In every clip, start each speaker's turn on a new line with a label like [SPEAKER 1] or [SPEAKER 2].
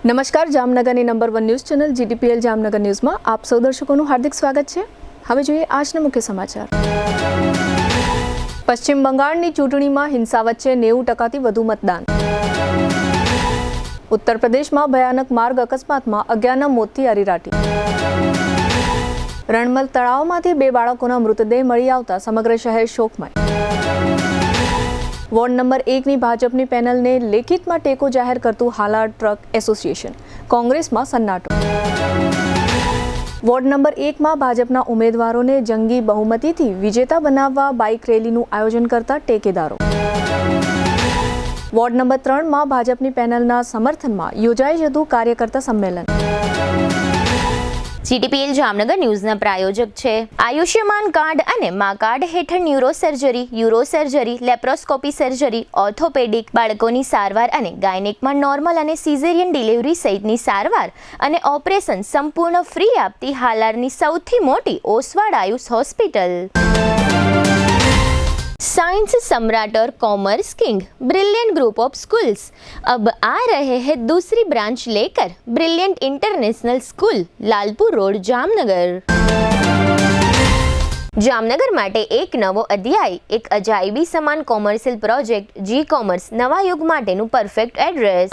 [SPEAKER 1] નમસ્કાર, જામનગરની number 1 news channel GTPL Jamnagar ન્યૂઝમાં આપ સૌ દર્શકોનું હાર્દિક સ્વાગત છે। હવે જોઈએ આજના મુખ્ય સમાચાર। પશ્ચિમ બંગાળની ચૂંટણીમાં હિંસા વચ્ચે 90%થી વધુ મતદાન। ઉત્તર પ્રદેશમાં ભયાનક માર્ગ અકસ્માતમાં 11ના મોતથી અરેરાટી। રણમલ તળાવમાંથી 2 બાળકોના મૃતદેહ મળી આવતા સમગ્ર શહેર શોકમય। વોર્ડ નંબર 1ની ભાજપની પેનલને લેખિતમાં ટેકો જાહેર કરતું હાલાર ટ્રક એસોસિએશન। કોંગ્રેસમાં સન્નાટો। વોર્ડ નંબર 1માં ભાજપના ઉમેદવારોને જંગી બહુમતીથી વિજેતા બનાવવા બાઇક રેલીનું આયોજન કરતા ટેકેદારો। વોર્ડ નંબર 3માં ભાજપની પેનલના સમર્થનમાં યોજાઈ જતું કાર્યકર્તા સંમેલન।
[SPEAKER 2] જીટીપીએલ જામનગર ન્યૂઝના પ્રાયોજક છે આયુષ્યમાન કાર્ડ અને મા કાર્ડ હેઠળ ન્યુરોસર્જરી, યુરોસર્જરી, લેપ્રોસ્કોપી સર્જરી, ઓર્થોપેડિક, બાળકોની સારવાર અને ગાયનેકમાં નોર્મલ અને સિઝેરિયન ડિલિવરી સહિતની સારવાર અને ઓપરેશન સંપૂર્ણ ફ્રી આપતી હાલારની સૌથી મોટી ઓસવાડ આયુષ હોસ્પિટલ। साइंस सम्राट और commerce king brilliant group of schools अब आ रहे हैं दूसरी ब्रांच लेकर। Brilliant international school, Lalpur road, Jamnagar. Jamnagar माटे एक नवो अध्याय, एक अजायबी समान कॉमर्शियल प्रोजेक्ट जी कॉमर्स नवा युग माटेનું परफेक्ट एड्रेस।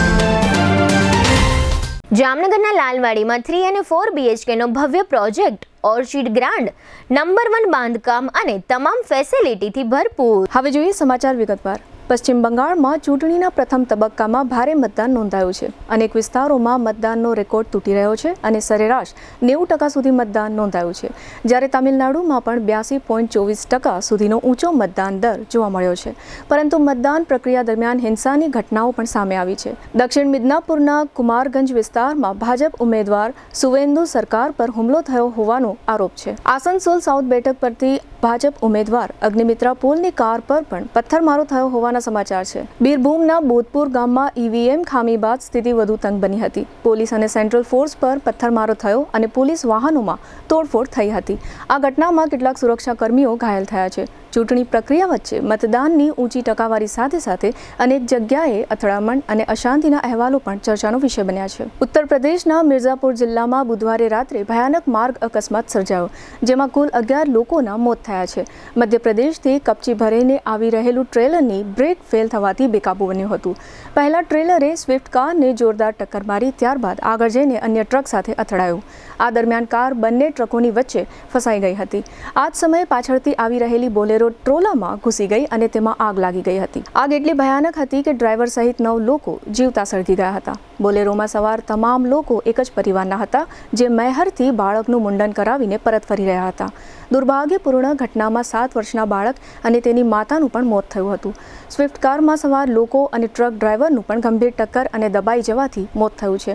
[SPEAKER 2] જામનગરના લાલવાડીમાં 3 અને 4 BHK નો ભવ્ય પ્રોજેક્ટ, ઓર્ચિડ ગ્રાન્ડ, નંબર 1 બાંધકામ અને તમામ ફેસિલિટીથી ભરપૂર।
[SPEAKER 1] હવે જોઈએ સમાચાર વિગતવાર। પશ્ચિમ બંગાળમાં ચૂંટણીના પ્રથમ તબક્કામાં ભારે મતદાન નોંધાયું છે। અનેક વિસ્તારોમાં મતદાનનો રેકોર્ડ તૂટી રહ્યો છે અને સરેરાશ 90% સુધી મતદાન નોંધાયું છે, જ્યારે તામિલનાડુમાં પણ 82.24% સુધીનો ઊંચો મતદાન દર જોવા મળ્યો છે। પરંતુ મતદાન પ્રક્રિયા દરમિયાન હિંસાની ઘટનાઓ પણ સામે આવી છે। દક્ષિણ મિદનાપુરના કુમારગંજ વિસ્તારમાં ભાજપ ઉમેદવાર સુવેન્દુ સરકાર પર હુમલો થયો હોવાનો આરોપ છે। આસનસોલ સાઉથ બેઠક પરથી ભાજપ ઉમેદવાર અગ્નિમિત્રા પોલની કાર પર પણ પથ્થરમારો થયો હોવાના સમાચાર છે। બીરભૂમના બોધપુર ગામમાં ઈવીએમ ખામી બાદ સ્થિતિ વધુ તંગ બની હતી। પોલીસ અને સેન્ટ્રલ ફોર્સ પર પથ્થરમારો થયો અને પોલીસ વાહનોમાં તોડફોડ થઈ હતી। આ ઘટનામાં કેટલાક સુરક્ષા કર્મીઓ ઘાયલ થયા છે। ચૂંટણી પ્રક્રિયા વચ્ચે મતદાનની ઊંચી ટકાવારી સાથે સાથે અનેક જગ્યાએ અથડામણ અને અશાંતિના અહેવાલો પણ ચર્ચાનો વિષય બન્યા છે। ઉત્તર પ્રદેશના મિર્ઝાપુર જિલ્લામાં બુધવારે રાત્રે ભયાનક માર્ગ અકસ્માત સર્જાયો, જેમાં કુલ 11 લોકોના મોત થયા છે। મધ્યપ્રદેશથી કપચી ભરીને આવી રહેલું ટ્રેલરની બ્રેક ફેલ થવાથી બેકાબુ બન્યું હતું। પહેલા ટ્રેલરે સ્વિફ્ટ કારને જોરદાર ટક્કર મારી, ત્યારબાદ આગળ જઈને અન્ય ટ્રક સાથે અથડાયું। આ દરમિયાન કાર બંને ટ્રકોની વચ્ચે ફસાઈ ગઈ હતી। આ જ સમયે પાછળથી આવી રહેલી બોલેરો ટ્રોલામાં ઘૂસી ગઈ અને તેમાં આગ લાગી ગઈ હતી। આગ એટલી ભયાનક હતી કે ડ્રાઈવર સહિત 9 લોકો જીવતા સળગી ગયા હતા। બોલેરોમાં સવાર તમામ લોકો એક જ પરિવારના હતા, જે મહેરથી બાળકનું મુંડન કરાવીને પરત ફરી રહ્યા હતા। દુર્ભાગ્યપૂર્ણ ઘટનામાં 7 વર્ષના બાળક અને તેની માતાનું પણ મોત થયું હતું। સ્વિફ્ટ કારમાં સવાર લોકો અને ટ્રક ડ્રાઈવરનું પણ ગંભીર ટક્કર અને દબાઈ જવાથી મોત થયું છે।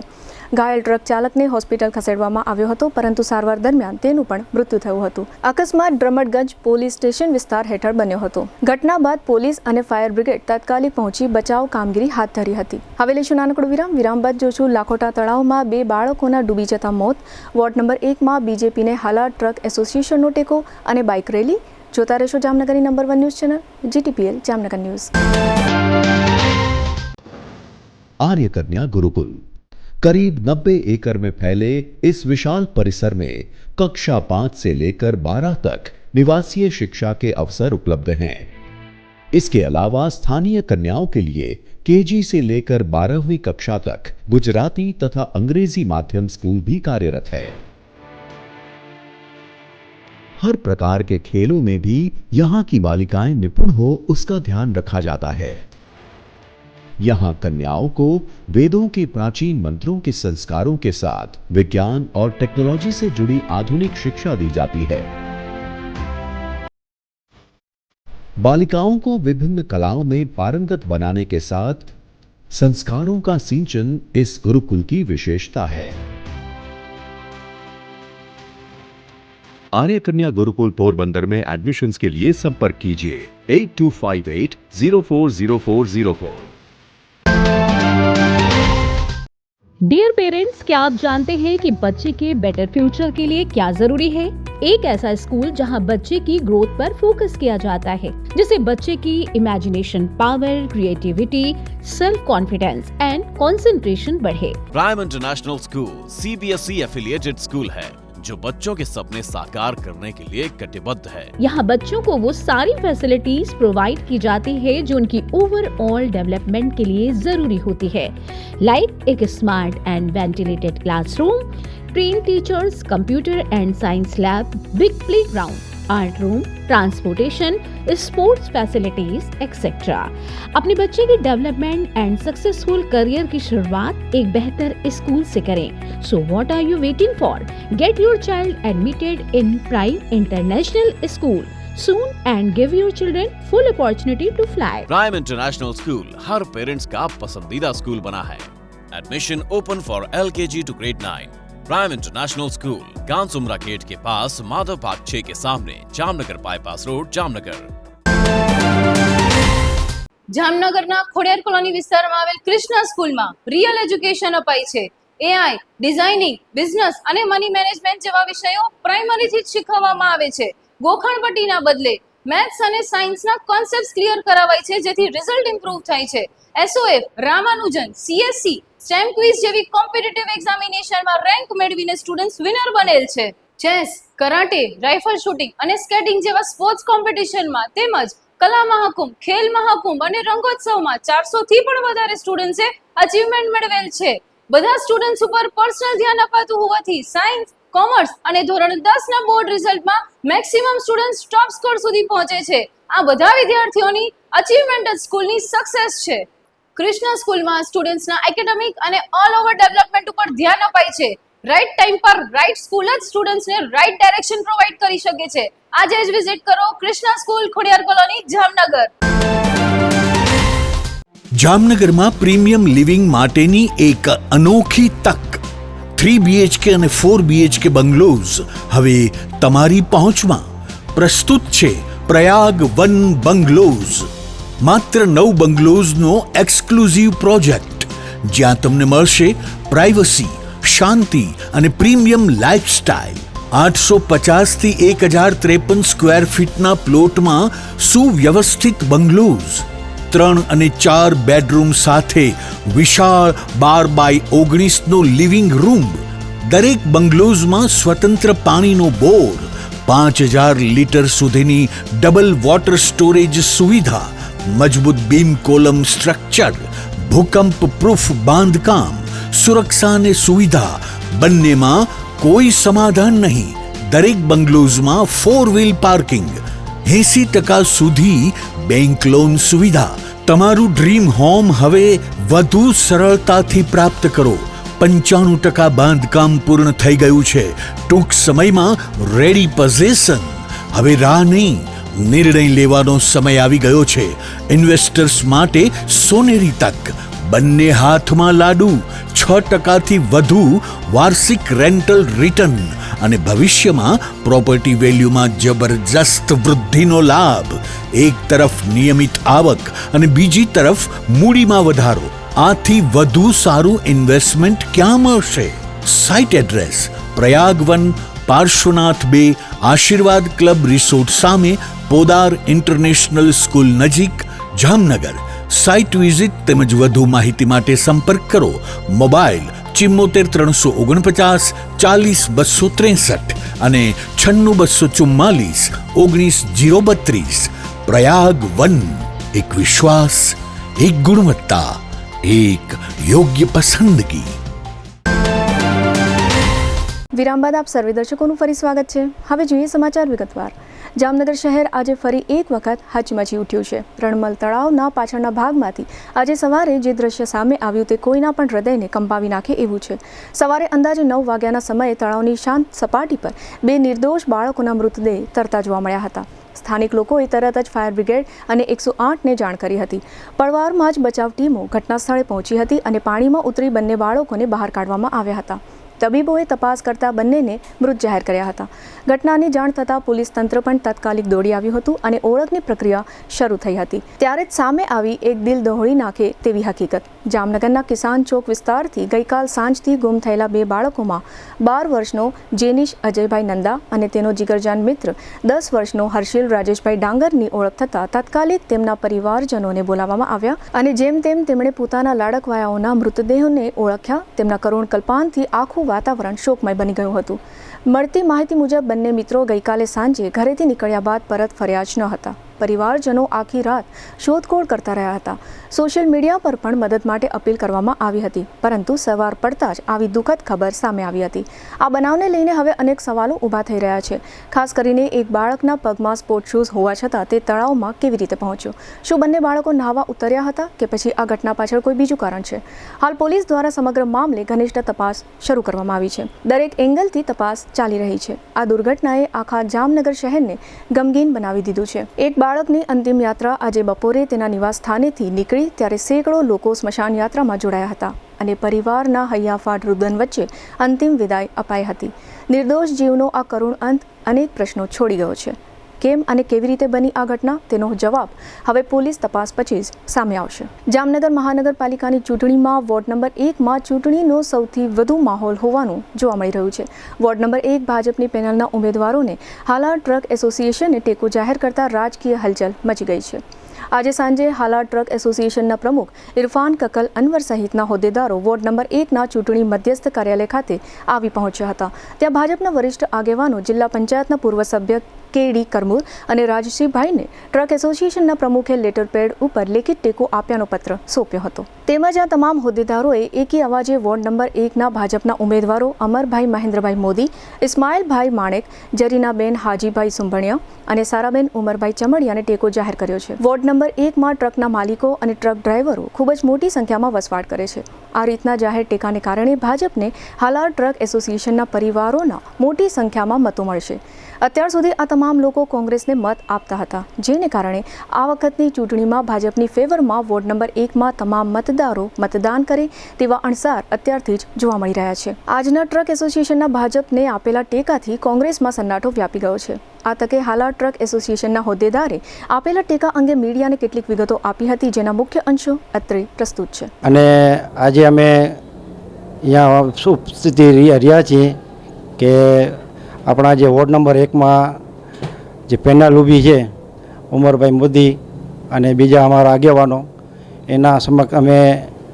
[SPEAKER 1] ઘાયલ ટ્રક ચાલકને હોસ્પિટલ ખસેડવામાં આવ્યો હતો, પરંતુ સારવાર દરમિયાન તેનું પણ મૃત્યુ થયું હતું। અકસ્માત ડ્રમટગંજ પોલીસ સ્ટેશન વિસ્તાર હેઠળ બન્યો હતો। ઘટના બાદ પોલીસ અને ફાયર બ્રિગેડ તાત્કાલિક પહોંચી બચાવ કામગીરી હાથ ધરી હતી। હવે લઈશું નાનકડું વિરામ બાદ જોશું લાખોટા તળાવમાં 2 બાળકોના ડૂબી જતા મોત। વોર્ડ નંબર 1માં બીજેપીને હાલાર ટ્રક એસોસિએશનનો ટેકો અને બાઇક રેલી। જોતા રહેશો જામનગરની number 1 news channel GTPL Jamnagar news.
[SPEAKER 3] Arya Kanya Gurukul करीब 90 एकड़ में फैले इस विशाल परिसर में कक्षा 5 से लेकर 12 तक निवासीय शिक्षा के अवसर उपलब्ध हैं। इसके अलावा स्थानीय कन्याओं के लिए केजी से लेकर 12वीं कक्षा तक गुजराती तथा अंग्रेजी माध्यम स्कूल भी कार्यरत है। हर प्रकार के खेलों में भी यहाँ की बालिकाएं निपुण हो उसका ध्यान रखा जाता है। यहाँ कन्याओं को वेदों के प्राचीन मंत्रों के संस्कारों के साथ विज्ञान और टेक्नोलॉजी से जुड़ी आधुनिक शिक्षा दी जाती है। बालिकाओं को विभिन्न कलाओं में पारंगत बनाने के साथ संस्कारों का सिंचन इस गुरुकुल की विशेषता है। आर्य कन्या गुरुकुल पोरबंदर में एडमिशन्स के लिए संपर्क कीजिए 8258 040404।
[SPEAKER 4] डियर पेरेंट्स, क्या आप जानते हैं कि बच्चे के बेटर फ्यूचर के लिए क्या जरूरी है? एक ऐसा स्कूल जहां बच्चे की ग्रोथ पर फोकस किया जाता है, जिससे बच्चे की imagination power, creativity, self confidence and concentration बढ़े।
[SPEAKER 5] Prime international school CBSE affiliated school है जो बच्चों के सपने साकार करने के लिए कटिबद्ध है।
[SPEAKER 4] यहाँ बच्चों को वो सारी फैसिलिटीज प्रोवाइड की जाती है जो उनकी ओवरऑल डेवलपमेंट के लिए जरूरी होती है, लाइक एक smart and ventilated classroom, train teachers, computer and science lab, big playground, art room, transportation, sports facilities etcetera. अपने बच्चे के डेवलपमेंट एंड सक्सेसफुल करियर की शुरुआत एक बेहतर स्कूल से करें। So what are you waiting for? Get your child admitted in prime international school soon and give your children full opportunity to fly.
[SPEAKER 5] Prime international school हर parents का पसंदीदा school बना है। Admission open for LKG to grade 9। Prime international school Kansumra gate के पास, Madhav park 6 के सामने, Jamnagar bypass road, Jamnagar.
[SPEAKER 6] જામનગરના ખોડિયાર કોલોની વિસ્તારમાં આવેલ કૃષ્ણા સ્કૂલમાં રિયલ એજ્યુકેશન અપાય છે। AI, ડિઝાઇનિંગ, બિઝનેસ અને મની મેનેજમેન્ટ જેવા વિષયો પ્રાઇમરીથી જ શીખવવામાં આવે છે। ગોખણપટ્ટીના બદલે મેથ્સ અને સાયન્સના કોન્સેપ્ટ્સ ક્લિયર કરાવાય છે, જેથી રિઝલ્ટ ઇમ્પ્રૂવ થાય છે। SOF, Ramanujan, CSC, stem quiz જેવી કોમ્પિટિટિવ એક્ઝામિનેશનમાં રેન્ક મેળવીને સ્ટુડન્ટ્સ વિનર બનેલ છે। ચેસ, કરાટે, રાઇફલ શૂટિંગ અને સ્કેટિંગ જેવા સ્પોર્ટ્સ કોમ્પિટિશનમાં તેમજ કલા મહાકુંભ, ખેલ મહાકુંભ અને રંગોત્સવમાં 400 થી પણ વધારે સ્ટુડન્ટ્સે અચીવમેન્ટ મેળવેલ છે। બધા સ્ટુડન્ટ્સ ઉપર પર્સનલ ધ્યાન અપાતું હોવાથી સાયન્સ, કોમર્સ અને ધોરણ 10 ના બોર્ડ રિઝલ્ટમાં મેક્સિમમ સ્ટુડન્ટ્સ ટોપ સ્કોર સુધી પહોંચે છે। આ બધા વિદ્યાર્થીઓની અચીવમેન્ટ જ સ્કૂલની સક્સેસ છે। કૃષ્ણા સ્કૂલમાં સ્ટુડન્ટ્સના એકેડેમિક અને ઓલ ઓવર ડેવલપમેન્ટ ઉપર ધ્યાન અપાય છે। રાઈટ ટાઈમ પર રાઈટ સ્કૂલ જ સ્ટુડન્ટ્સને રાઈટ ડાયરેક્શન પ્રોવાઈડ કરી શકે છે। આજે જ વિઝિટ કરો કૃષ્ણા સ્કૂલ, ખોડિયાર કોલોની, જામનગર।
[SPEAKER 7] જામનગરમાં પ્રીમિયમ લિવિંગ માટેની એક અનોખી તક। 3 BHK અને 4 BHK બંગલોઝ હવે તમારી પહોંચમાં। પ્રસ્તુત છે પ્રયાગ વન બંગલોઝ, માત્ર 9 બંગલોઝનો એક્સક્લુઝિવ પ્રોજેક્ટ, જ્યાં તમને મળશે પ્રાઇવસી, શાંતિ અને પ્રીમિયમ લાઇફસ્ટાઇલ। 850 થી 1053 સ્ક્વેર ફીટના પ્લોટમાં સુવ્યવસ્થિત બંગલોઝ, 3 અને 4 બેડરૂમ સાથે વિશાળ 12x19નો લિવિંગ રૂમ, દરેક બંગલોઝમાં સ્વતંત્ર પાણીનો બોર, 5000 લીટર સુધીની ડબલ વોટર સ્ટોરેજ સુવિધા, મજબૂત બીમ કોલમ સ્ટ્રક્ચર, ભૂકંપ પ્રૂફ બાંધકામ, સુરક્ષા અને સુવિધા બંનેમાં કોઈ સમાધાન નહીં। દરેક બંગલોઝમાં 4 વ્હીલ પાર્કિંગ, 80% સુધી બેંક લોન સુવિધા। તમારું ડ્રીમ હોમ હવે વધુ સરળતાથી પ્રાપ્ત કરો। 95% બાંધકામ પૂર્ણ થઈ ગયું છે। ટૂંક સમયમાં રેડી પોઝેશન। હવે રાહ નહીં, નિર્ણય લેવાનો સમય આવી ગયો છે। ઇન્વેસ્ટર્સ માટે સોનેરી તક, બંને હાથમાં લાડુ, 6% થી વધુ વાર્ષિક રેન્ટલ રિટર્ન અને ભવિષ્યમાં પ્રોપર્ટી વેલ્યુમાં જબરજસ્ત વૃદ્ધિનો લાભ। એક તરફ નિયમિત આવક અને બીજી તરફ મૂડીમાં વધારો। આથી વધુ સારું ઇન્વેસ્ટમેન્ટ ક્યાં મળશે? Site address Prayag one, Parshvanath 2, આશીર્વાદ ક્લબ રિસોર્ટ સામે, પોદાર ઇન્ટરનેશનલ સ્કૂલ નજીક, જામનગર। સાઇટ વિઝિટ તેમજ વધુ માહિતી માટે સંપર્ક કરો। મોબાઈલ 74 349 40 263 અને 96 244 19 032। પ્રયાગ વન, એક વિશ્વાસ, એક ગુણવત્તા, એક યોગ્ય પસંદગી।
[SPEAKER 1] વિરામ બાદ આપ સર્વે દર્શકોનું ફરી સ્વાગત છે। હવે જોઈએ સમાચાર વિગતવાર। જામનગર શહેર આજે ફરી એક વખત હચમચી ઉઠ્યું છે। રણમલ તળાવના પાછળના ભાગમાંથી આજે સવારે જે દ્રશ્ય સામે આવ્યું તે કોઈના પણ હૃદયને કંપાવી નાખે એવું છે। સવારે અંદાજે 9 વાગ્યાના સમયે તળાવની શાંત સપાટી પર 2 નિર્દોષ બાળકોના મૃતદેહ તરતા જોવા મળ્યા હતા। સ્થાનિક લોકોએ તરત જ ફાયર બ્રિગેડ અને 108ને જાણ કરી હતી। પળવારમાં જ બચાવ ટીમો ઘટના સ્થળે પહોંચી હતી અને પાણીમાં ઉતરી બંને બાળકોને બહાર કાઢવામાં આવ્યા હતા। તબીબોએ તપાસ કરતા બંનેને મૃત જાહેર કર્યા હતા. ઘટનાની જાણ થતાં પોલીસ તંત્ર પણ તાત્કાલિક દોડી આવ્યું હતું અને ઓળખની પ્રક્રિયા શરૂ થઈ હતી. ત્યારે જ સામે આવી એક દિલ દોહળી નાખે તેવી હકીકત. જામનગરના કિસાન ચોક વિસ્તારથી ગઈકાલ સાંજથી ગુમ થયેલા 2 બાળકોમાં 12 વર્ષનો જેનિશ અજયભાઈ નંદા અને તેનો જીગરજાન મિત્ર 10 વર્ષનો હર્ષિલ રાજેશભાઈ ડાંગરની ઓળખ થતાં તાત્કાલિક તેમના પરિવારજનોને બોલાવવામાં આવ્યા અને જેમ તેમ તેમણે પોતાના લાડકવાયાઓના મૃતદેહોને ઓળખ્યા. તેમના કરુણ કલ્પાંતથી આખું વાતાવરણ શોકમય બની ગયું હતું. મળતી માહિતી મુજબ બંને મિત્રો ગઈકાલે સાંજે ઘરેથી નીકળ્યા બાદ પરત ફર્યા જ ન હતા. પરિવારજનો આખી રાત શોધખોળ કરતા રહ્યા હતા. સોશિયલ મીડિયા પર પણ મદદ માટે અપીલ કરવામાં આવી હતી, પરંતુ સવાર પડતા જ આવી દુઃખદ ખબર સામે આવી હતી. આ બનાવને લઈને હવે અનેક સવાલો ઊભા થઈ રહ્યા છે. ખાસ કરીને એક બાળકના પગમાં સ્પોર્ટ શૂઝ હોવા છતાં તે તળાવમાં કેવી રીતે પહોંચ્યો? શું બંને બાળકો નહાવા ઉતર્યા હતા કે પછી આ ઘટના પાછળ કોઈ બીજું કારણ છે? હાલ પોલીસ દ્વારા સમગ્ર મામલે ઘનિષ્ઠ તપાસ શરૂ કરવામાં આવી છે. દરેક એંગલથી તપાસ ચાલી રહી છે. આ દુર્ઘટનાએ આખા જામનગર શહેરને ગમગીન બનાવી દીધું છે. એક બાળકની અંતિમ યાત્રા આજે બપોરે તેના નિવાસ સ્થાનેથી નીકળી ત્યારે સેંકડો લોકો સ્મશાન યાત્રામાં જોડાયા હતા અને પરિવારના હૈયાફાટ રુદન વચ્ચે અંતિમ વિદાય અપાઈ હતી. નિર્દોષ જીવનો આ કરુણ અંત અનેક પ્રશ્નો છોડી ગયો છે. કેમ અને કેવી રીતે બની આ ઘટના તેનો જવાબ હવે પોલીસ તપાસ પછી જ સામે આવશે. જામનગર મહાનગરપાલિકાની ચૂંટણીમાં વોર્ડ નંબર 1માં ચૂંટણીનો સૌથી વધુ માહોલ હોવાનું જોવા મળી રહ્યું છે. વોર્ડ નંબર 1 ભાજપની પેનલના ઉમેદવારોને હાલાર ટ્રક એસોસિએશને ટેકો જાહેર કરતા રાજકીય હલચલ મચી ગઈ છે. આજે સાંજે હાલાર ટ્રક એસોસિએશનના પ્રમુખ ઇરફાન કકલ અનવર સહિતના હોદ્દેદારો વોર્ડ નંબર 1ના ચૂંટણી મધ્યસ્થ કાર્યાલય ખાતે આવી પહોંચ્યા હતા. ત્યાં ભાજપના વરિષ્ઠ આગેવાનો, જિલ્લા પંચાયતના પૂર્વ સભ્ય કે.ડી. કરમૂર અને રાજસિંહભાઈને ટ્રક એસોસિએશનના પ્રમુખે લેટર પેડ ઉપર લેખિત ટેકો આપ્યાનો પત્ર સોંપ્યો હતો. તેમજ આ તમામ હોદ્દેદારોએ એકી અવાજે વોર્ડ નંબર 1ના ભાજપના ઉમેદવારો અમરભાઈ મહેન્દ્રભાઈ મોદી, ઇસ્માઇલભાઈ માણેક, જરીનાબેન હાજીભાઈ સુંભણિયા અને સારાબેન ઉમરભાઈ ચમડિયાને ટેકો જાહેર કર્યો છે. વોર્ડ નંબર 1માં ટ્રકના માલિકો અને ટ્રક ડ્રાઈવરો ખૂબ જ મોટી સંખ્યામાં વસવાટ કરે છે. આ રીતના જાહેર ટેકાને કારણે ભાજપને હાલાર ટ્રક એસોસિએશનના પરિવારોના મોટી સંખ્યામાં મતો મળશે. અત્યાર સુધી આ તમામ લોકો કોંગ્રેસને મત આપતા હતા, જેને કારણે આ વખતની ચૂંટણીમાં ભાજપની ફેવરમાં વોર્ડ નંબર 1માં તમામ મતદારો મતદાન કરે તેવા અણસાર અત્યારથી જ જોવા મળી રહ્યા છે. આજના ટ્રક એસોસિએશનના ભાજપને આપેલા ટેકાથી કોંગ્રેસમાં સન્નાટો વ્યાપી ગયો છે. આ તકે હાલાર ટ્રક એસોસિએશનના હોદ્દેદારે આપેલા ટેકા અંગે મીડિયાને કેટલીક વિગતો આપી હતી, જેના મુખ્ય અંશો અત્રે પ્રસ્તુત છે.
[SPEAKER 8] અને આજે અમે અહીંયા શું સ્થિતિ રહ્યા છીએ કે આપણા જે વોર્ડ નંબર 1માં જે પેનલ ઊભી છે, ઉમરભાઈ મોદી અને બીજા અમારા આગેવાનો, એના સમક્ષ અમે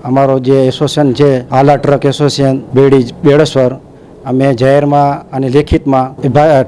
[SPEAKER 8] અમારો જે એસોસિએશન છે હાલાર ટ્રક એસોસિએશન બેડેશ્વર, અમે જાહેરમાં અને લેખિતમાં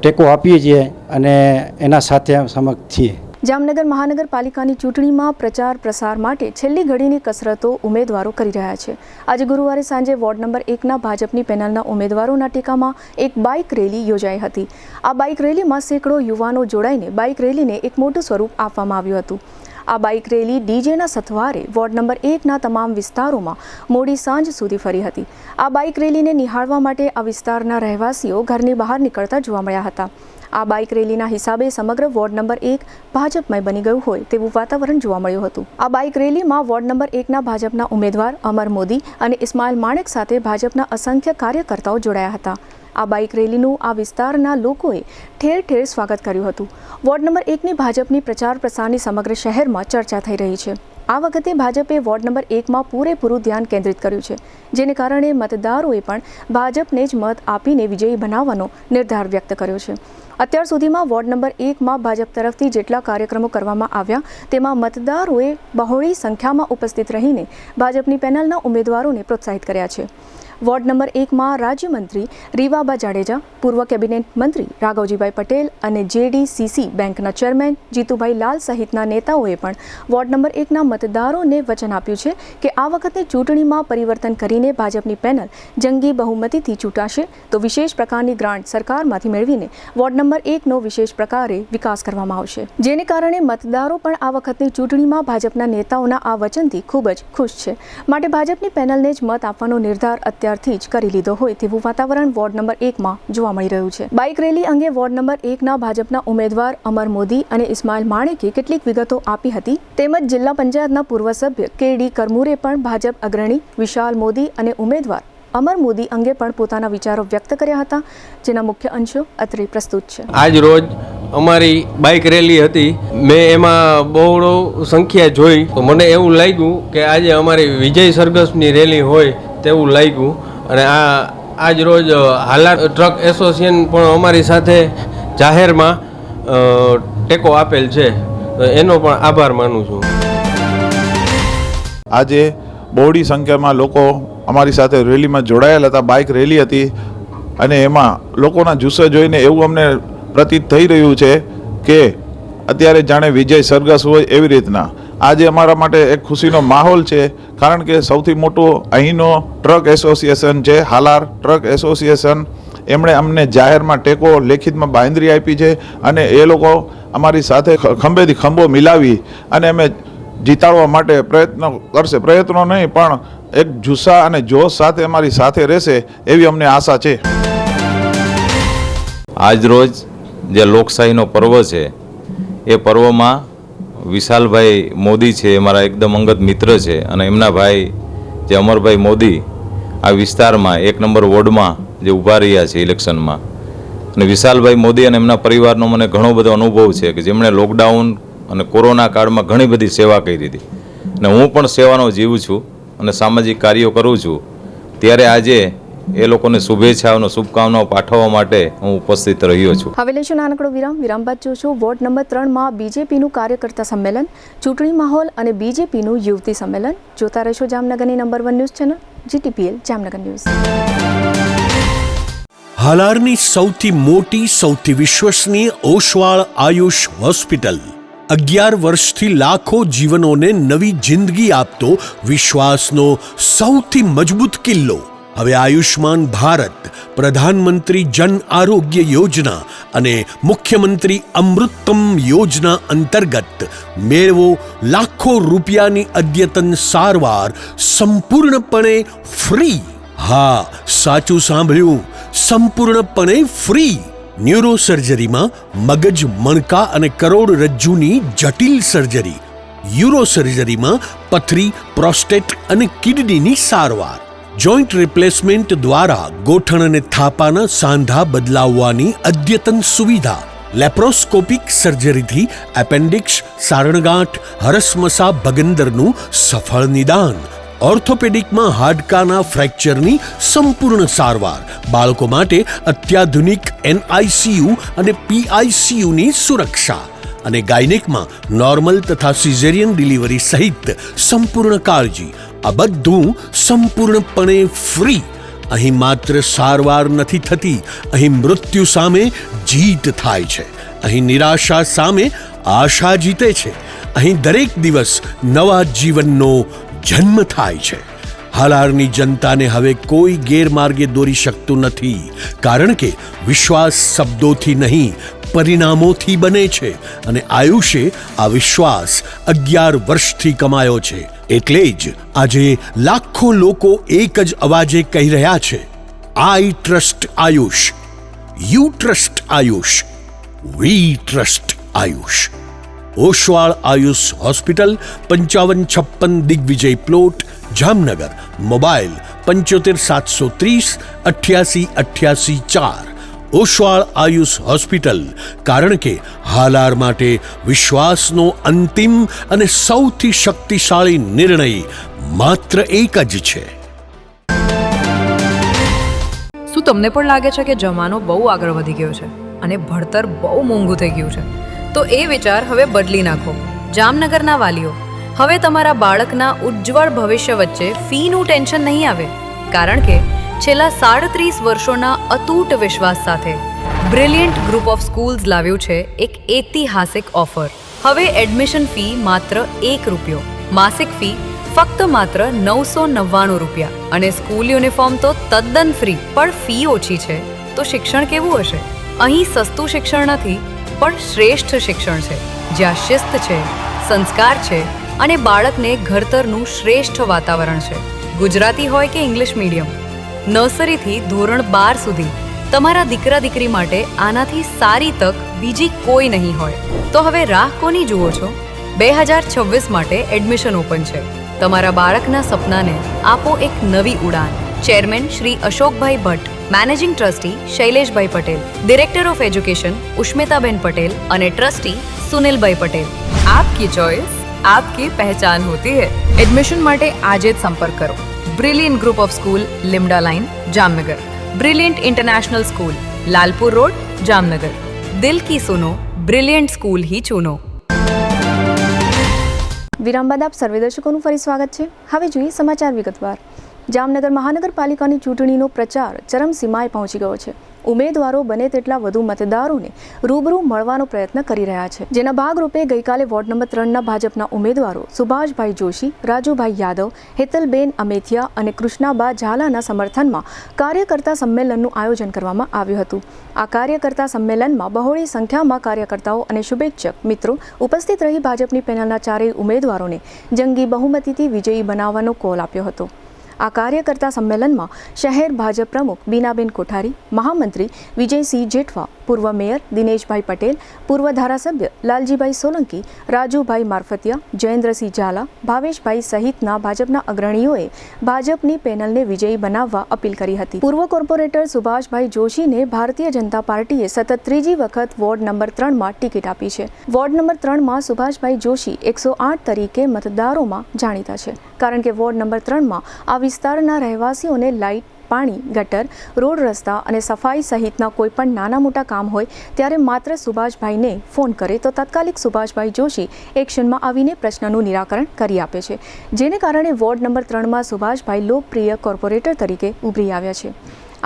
[SPEAKER 8] ટેકો આપીએ છીએ અને એના સાથે સમક્ષ છીએ.
[SPEAKER 1] જામનગર મહાનગરપાલિકાની ચૂંટણીમાં પ્રચાર પ્રસાર માટે છેલ્લી ઘડીની કસરતો ઉમેદવારો કરી રહ્યા છે. આજે ગુરુવારે સાંજે વોર્ડ નંબર 1ના ભાજપની પેનલના ઉમેદવારોના ટેકામાં એક બાઇક રેલી યોજાઈ હતી. આ બાઇક રેલીમાં સેંકડો યુવાનો જોડાઈને બાઇક રેલીને એક મોટું સ્વરૂપ આપવામાં આવ્યું હતું. આ બાઇક રેલી ડીજેના સથવારે વોર્ડ નંબર 1ના તમામ વિસ્તારોમાં મોડી સાંજ સુધી ફરી હતી. આ બાઇક રેલીને નિહાળવા માટે આ વિસ્તારના રહેવાસીઓ ઘરની બહાર નીકળતા જોવા મળ્યા હતા. આ બાઇક રેલીના હિસાબે સમગ્ર વોર્ડ નંબર 1 ભાજપમય બની ગયું હોય તેવું વાતાવરણ જોવા મળ્યું હતું. આ બાઇક રેલીમાં વોર્ડ નંબર 1ના ભાજપના ઉમેદવાર અમર મોદી અને ઇસ્માઇલ માણેક સાથે ભાજપના અસંખ્ય કાર્યકર્તાઓ જોડાયા હતા. આ બાઇક રેલીનું આ વિસ્તારના લોકોએ ઠેર ઠેર સ્વાગત કર્યું હતું. વોર્ડ નંબર 1ની ભાજપની પ્રચાર પ્રસારની સમગ્ર શહેરમાં ચર્ચા થઈ રહી છે. આ વખતે ભાજપે વોર્ડ નંબર 1માં પૂરેપૂરું ધ્યાન કેન્દ્રિત કર્યું છે, જેને કારણે મતદારોએ પણ ભાજપને જ મત આપીને વિજયી બનાવવાનો નિર્ધાર વ્યક્ત કર્યો છે. અત્યાર સુધીમાં વોર્ડ નંબર 1માં ભાજપ તરફથી જેટલા કાર્યક્રમો કરવામાં આવ્યા તેમાં મતદારોએ બહોળી સંખ્યામાં ઉપસ્થિત રહીને ભાજપની પેનલના ઉમેદવારોને પ્રોત્સાહિત કર્યા છે. વોર્ડ નંબર 1માં રાજ્યમંત્રી રીવાબા જાડેજા, પૂર્વ કેબિનેટ મંત્રી રાઘવજીભાઈ પટેલ અને JDCC બેંકના ચેરમેન જીતુભાઈ લાલ સહિતના નેતાઓએ પણ વોર્ડ નંબર 1ના મતદારોને વચન આપ્યું છે કે આ વખતની ચૂંટણીમાં પરિવર્તન કરીને ભાજપની પેનલ જંગી બહુમતીથી ચૂંટાશે તો વિશેષ પ્રકારની ગ્રાન્ટ સરકારમાંથી મેળવીને વોર્ડ નંબર 1નો વિશેષ પ્રકારે વિકાસ કરવામાં આવશે, જેને કારણે મતદારો પણ આ વખતની ચૂંટણીમાં ભાજપના નેતાઓના આ વચનથી ખૂબ જ ખુશ છે. માટે ભાજપની પેનલને જ મત આપવાનો નિર્ધાર અત્યારથી જ કરી લીધો હોય તેવું વાતાવરણ વોર્ડ નંબર 1માં જોવા મળી રહ્યું છે. બાઇક રેલી અંગે વોર્ડ નંબર 1ના ભાજપના ઉમેદવાર અમર મોદી અને ઇસ્માઇલ માણેકે કેટલીક વિગતો આપી હતી. તેમજ જિલ્લા પંચાયતના પૂર્વ સભ્ય કે.ડી. કરમૂરે પણ ભાજપ અગ્રણી વિશાલ મોદી અને ઉમેદવાર અમર મોદી અંગે પણ પોતાના વિચારો વ્યક્ત કર્યા હતા, જેના મુખ્ય અંશો અત્રે પ્રસ્તુત છે.
[SPEAKER 9] આજ રોજ અમારી બાઇક રેલી હતી. મેં એમાં બહોળો સંખ્યા જોઈ તો મને એવું લાગ્યું કે આજે અમારી વિજય સરઘસની રેલી હોય તેવું લાગ્યું. અને આજ રોજ હાલાર ટ્રક એસોસિએશન પણ અમારી સાથે જાહેરમાં ટેકો આપેલ છે, તો એનો પણ આભાર માનું છું.
[SPEAKER 10] આજે બહોળી સંખ્યામાં લોકો અમારી સાથે રેલીમાં જોડાયેલા હતા. બાઇક રેલી હતી અને એમાં લોકોના જુસ્સો જોઈને એવું અમને પ્રતીત થઈ રહ્યું છે કે અત્યારે જાણે વિજય સરઘસ હોય એવી રીતના આજે અમારા માટે એક ખુશીનો માહોલ છે. કારણ કે સૌથી મોટું અહીંનો ટ્રક એસોસિએશન છે, હાલાર ટ્રક એસોસિએશન. એમણે અમને જાહેરમાં ટેકો લેખિતમાં બાંહેધરી આપી છે અને એ લોકો અમારી સાથે ખંભેથી ખંભો મિલાવી અને અમે જીતાડવા માટે પ્રયત્નો કરશે. પ્રયત્નો નહીં પણ એક જુસ્સા અને જોશ સાથે અમારી સાથે રહેશે એવી અમને આશા છે.
[SPEAKER 11] આજ રોજ જે લોકશાહીનો પર્વ છે એ પર્વમાં વિશાલભાઈ મોદી છે, એ મારા એકદમ અંગત મિત્ર છે, અને એમના ભાઈ જે અમરભાઈ મોદી આ વિસ્તારમાં 1 નંબર વોર્ડમાં જે ઊભા રહ્યા છે ઇલેક્શનમાં, અને વિશાલભાઈ મોદી અને એમના પરિવારનો મને ઘણો બધો અનુભવ છે કે જેમણે લોકડાઉન અને કોરોના કાળમાં ઘણી બધી સેવા કરી હતી. અને હું પણ સેવાનો જીવ છું અને સામાજિક કાર્યો કરું છું. ત્યારે આજે એ લોકોને શુભેચ્છાઓ અને શુભકામનાઓ પાઠવવા માટે હું ઉપસ્થિત રહ્યો છું.
[SPEAKER 1] હવે લેશું નાનકડો વિરામ બાદ જોશું વોર્ડ નંબર 3માં બીજેપીનું કાર્યકર્તા સંમેલન, ચૂંટણી માહોલ અને બીજેપીનું યુવતી સંમેલન. જોતા રહેશો જામનગરની number 1 news channel GTPL Jamnagar news.
[SPEAKER 7] હાલારની સૌથી મોટી, સૌથી વિશ્વસનીય ઓશવાળ આયુષ હોસ્પિટલ 11 વર્ષથી લાખો જીવનોને નવી જિંદગી આપતો વિશ્વાસનો સૌથી મજબૂત કિલ્લો. હવે આયુષ્માન ભારત, પ્રધાનમંત્રી જન આરોગ્ય યોજના અને મુખ્યમંત્રી અમૃતમ યોજના અંતર્ગત મેળવો લાખો રૂપિયાની અદ્યતન સારવાર સંપૂર્ણપણે ફ્રી. હા, સાચું સાંભળ્યું, સંપૂર્ણપણે ફ્રી. ન્યુરો સર્જરીમાં મગજ, મણકા અને કરોડરજ્જુની જટિલ સર્જરી, યુરો સર્જરીમાં પથરી, પ્રોસ્ટેટ અને કિડનીની સારવાર, જોઈન્ટ રિપ્લેસમેન્ટ દ્વારા ગોઠણ અને થાપાના સાંધા બદલાવવાની અદ્યતન સુવિધા, લેપ્રોસ્કોપિક સર્જરીથી એપેન્ડિક્સ, સારણગાંઠ, હરસમસા ભગંદરનું સફળ નિદાન, ઓર્થોપેડિકમાં હાડકાના ફ્રેક્ચરની સંપૂર્ણ સારવાર, બાળકો માટે અત્યાધુનિક NICU અને PICUની સુરક્ષા, અને ગાયનેકમાં નોર્મલ તથા સિઝેરિયન ડિલિવરી સહિત સંપૂર્ણ કાળજી. આ બધું સંપૂર્ણપણે ફ્રી. અહીં માત્ર સારવાર નથી થતી, અહીં મૃત્યુ સામે જીત થાય છે. અહીં નિરાશા સામે આશા જીતે છે. અહીં દરેક દિવસ નવા જીવનનો જન્મ થાય છે. હાલારની જનતાને હવે કોઈ ગેરમાર્ગે દોરી શકતું નથી, કારણ કે વિશ્વાસ શબ્દોથી નહીં, પરિણામોથી બને છે. અને આયુષે આ વિશ્વાસ 11 વર્ષથી કમાયો છે. એટલે જ આજે લાખો લોકો એક જ અવાજે કહી રહ્યા છે, I trust Ayush, you trust Ayush, we trust Ayush. Oswal Ayush hospital, 5556 Digvijay plot, Jamnagar. Mobile 75 730 88 88 4. Oswal Ayush hospital, કારણ કે હાલાર માટે વિશ્વાસનો અંતિમ અને સૌથી શક્તિશાળી નિર્ણય માત્ર એક જ છે.
[SPEAKER 12] શું તમને પણ લાગે છે કે જમાનો બહુ આગળ વધી ગયો છે અને ભણતર બહુ મોંઘું થઈ ગયું છે? તો એ વિચાર હવે બદલી નાખો. જામનગરના વાલીઓ, હવે તમારા બાળકના ઉજ્જવળ ભવિષ્ય વચ્ચે ફીનું ટેન્શન નહીં આવે, કારણ કે છેલ્લા 37 વર્ષોના અતૂટ વિશ્વાસ સાથે બ્રિલિયન્ટ ગ્રુપ ઓફ સ્કૂલ્સ લાવ્યું છે એક ઐતિહાસિક ઓફર. હવે એડમિશન ફી માત્ર ₹1, માસિક ફી ફક્ત માત્ર ₹999 અને સ્કૂલ યુનિફોર્મ તો તદ્દન ફ્રી. પણ ફી ઓછી છે તો શિક્ષણ કેવું હશે? અહીં સસ્તું શિક્ષણ નથી, પણ શ્રેષ્ઠ શિક્ષણ છે, જ્યાં શિસ્ત છે, સંસ્કાર છે અને બાળકને ઘડતરનું શ્રેષ્ઠ વાતાવરણ છે. ગુજરાતી હોય કે ઇંગ્લિશ મીડિયમ, નર્સરીથી ધોરણ 12 સુધી તમારા દીકરા દીકરી માટે આનાથી સારી તક બીજી કોઈ નહીં હોય. તો હવે રાહ કોની જુઓ છો? 2026 માટે એડમિશન ઓપન છે. તમારા બાળકના સપનાને આપો એક નવી ઉડાન. Chairman Shri Ashokbhai Bhatt, managing trustee Shaileshbhai Patel, director of education Ushmitaben Patel અને ટ્રસ્ટી સુનિલભાઈ પટેલ. આપકી ચોઇસ આપકી પહેચાન હોતી है. એડમિશન માટે આજે જ સંપર્ક કરો. બ્રિલિયન્ટ ગ્રુપ ઓફ સ્કૂલ, લીમડા line, Jamnagar. Brilliant international school, Lalpur road, Jamnagar. દિલ કી સુનો, બ્રિલિયન્ટ સ્કૂલ ही चुनो.
[SPEAKER 1] વિરામ બાદ આપ સર્વે દર્શકોનું ફરી સ્વાગત છે. હવે જોઈએ સમાચાર વિગતવાર. જામનગર મહાનગરપાલિકાની ચૂંટણીનો પ્રચાર ચરમસીમાએ પહોંચી ગયો છે. ઉમેદવારો બને તેટલા વધુ મતદારોને રૂબરૂ મળવાનો પ્રયત્ન કરી રહ્યા છે, જેના ભાગરૂપે ગઈકાલે વોર્ડ નંબર 3ના ભાજપના ઉમેદવારો સુભાષભાઈ જોશી, રાજુભાઈ યાદવ, હેતલબેન અમેથિયા અને કૃષ્ણાબા ઝાલાના સમર્થનમાં કાર્યકર્તા સંમેલનનું આયોજન કરવામાં આવ્યું હતું. આ કાર્યકર્તા સંમેલનમાં બહોળી સંખ્યામાં કાર્યકર્તાઓ અને શુભેચ્છક મિત્રો ઉપસ્થિત રહી ભાજપની પેનલના ચારેય ઉમેદવારોને જંગી બહુમતીથી વિજયી બનાવવાનો કોલ આપ્યો હતો. આ કાર્યકર્તા સંમેલનમાં શહેર ભાજપ પ્રમુખ બીનાબેન કોઠારી, મહામંત્રી વિજયસિંહ જેઠવા, પૂર્વ મેયર દિનેશભાઈ પટેલ, પૂર્વ ધારાસભ્ય લાલજીભાઈ સોલંકી, રાજુભાઈ મારફતિયા, જયેન્દ્રસિંહ ઝાલા, ભાવેશભાઈ સહિતના ભાજપના અગ્રણીઓએ ભાજપની પેનલને વિજયી બનાવવા અપીલ કરી હતી. પૂર્વ કોર્પોરેટર સુભાષભાઈ જોશીને ભારતીય જનતા પાર્ટીએ સતત ત્રીજી વખત વોર્ડ નંબર 3માં ટિકિટ આપી છે. વોર્ડ નંબર 3માં સુભાષભાઈ જોશી 108 તરીકે મતદારોમાં જાણીતા છે, કારણ કે વોર્ડ નંબર 3માં આ વિસ્તારના રહેવાસીઓને લાઇટ, પાણી, ગટર, રોડ રસ્તા અને સફાઈ સહિતના કોઈપણ નાના મોટા કામ હોય ત્યારે માત્ર સુભાષભાઈને ફોન કરે તો તાત્કાલિક સુભાષભાઈ જોશી એક્શનમાં આવીને પ્રશ્નનું નિરાકરણ કરી આપે છે, જેને કારણે વોર્ડ નંબર 3માં સુભાષભાઈ લોકપ્રિય કોર્પોરેટર તરીકે ઉભરી આવ્યા છે.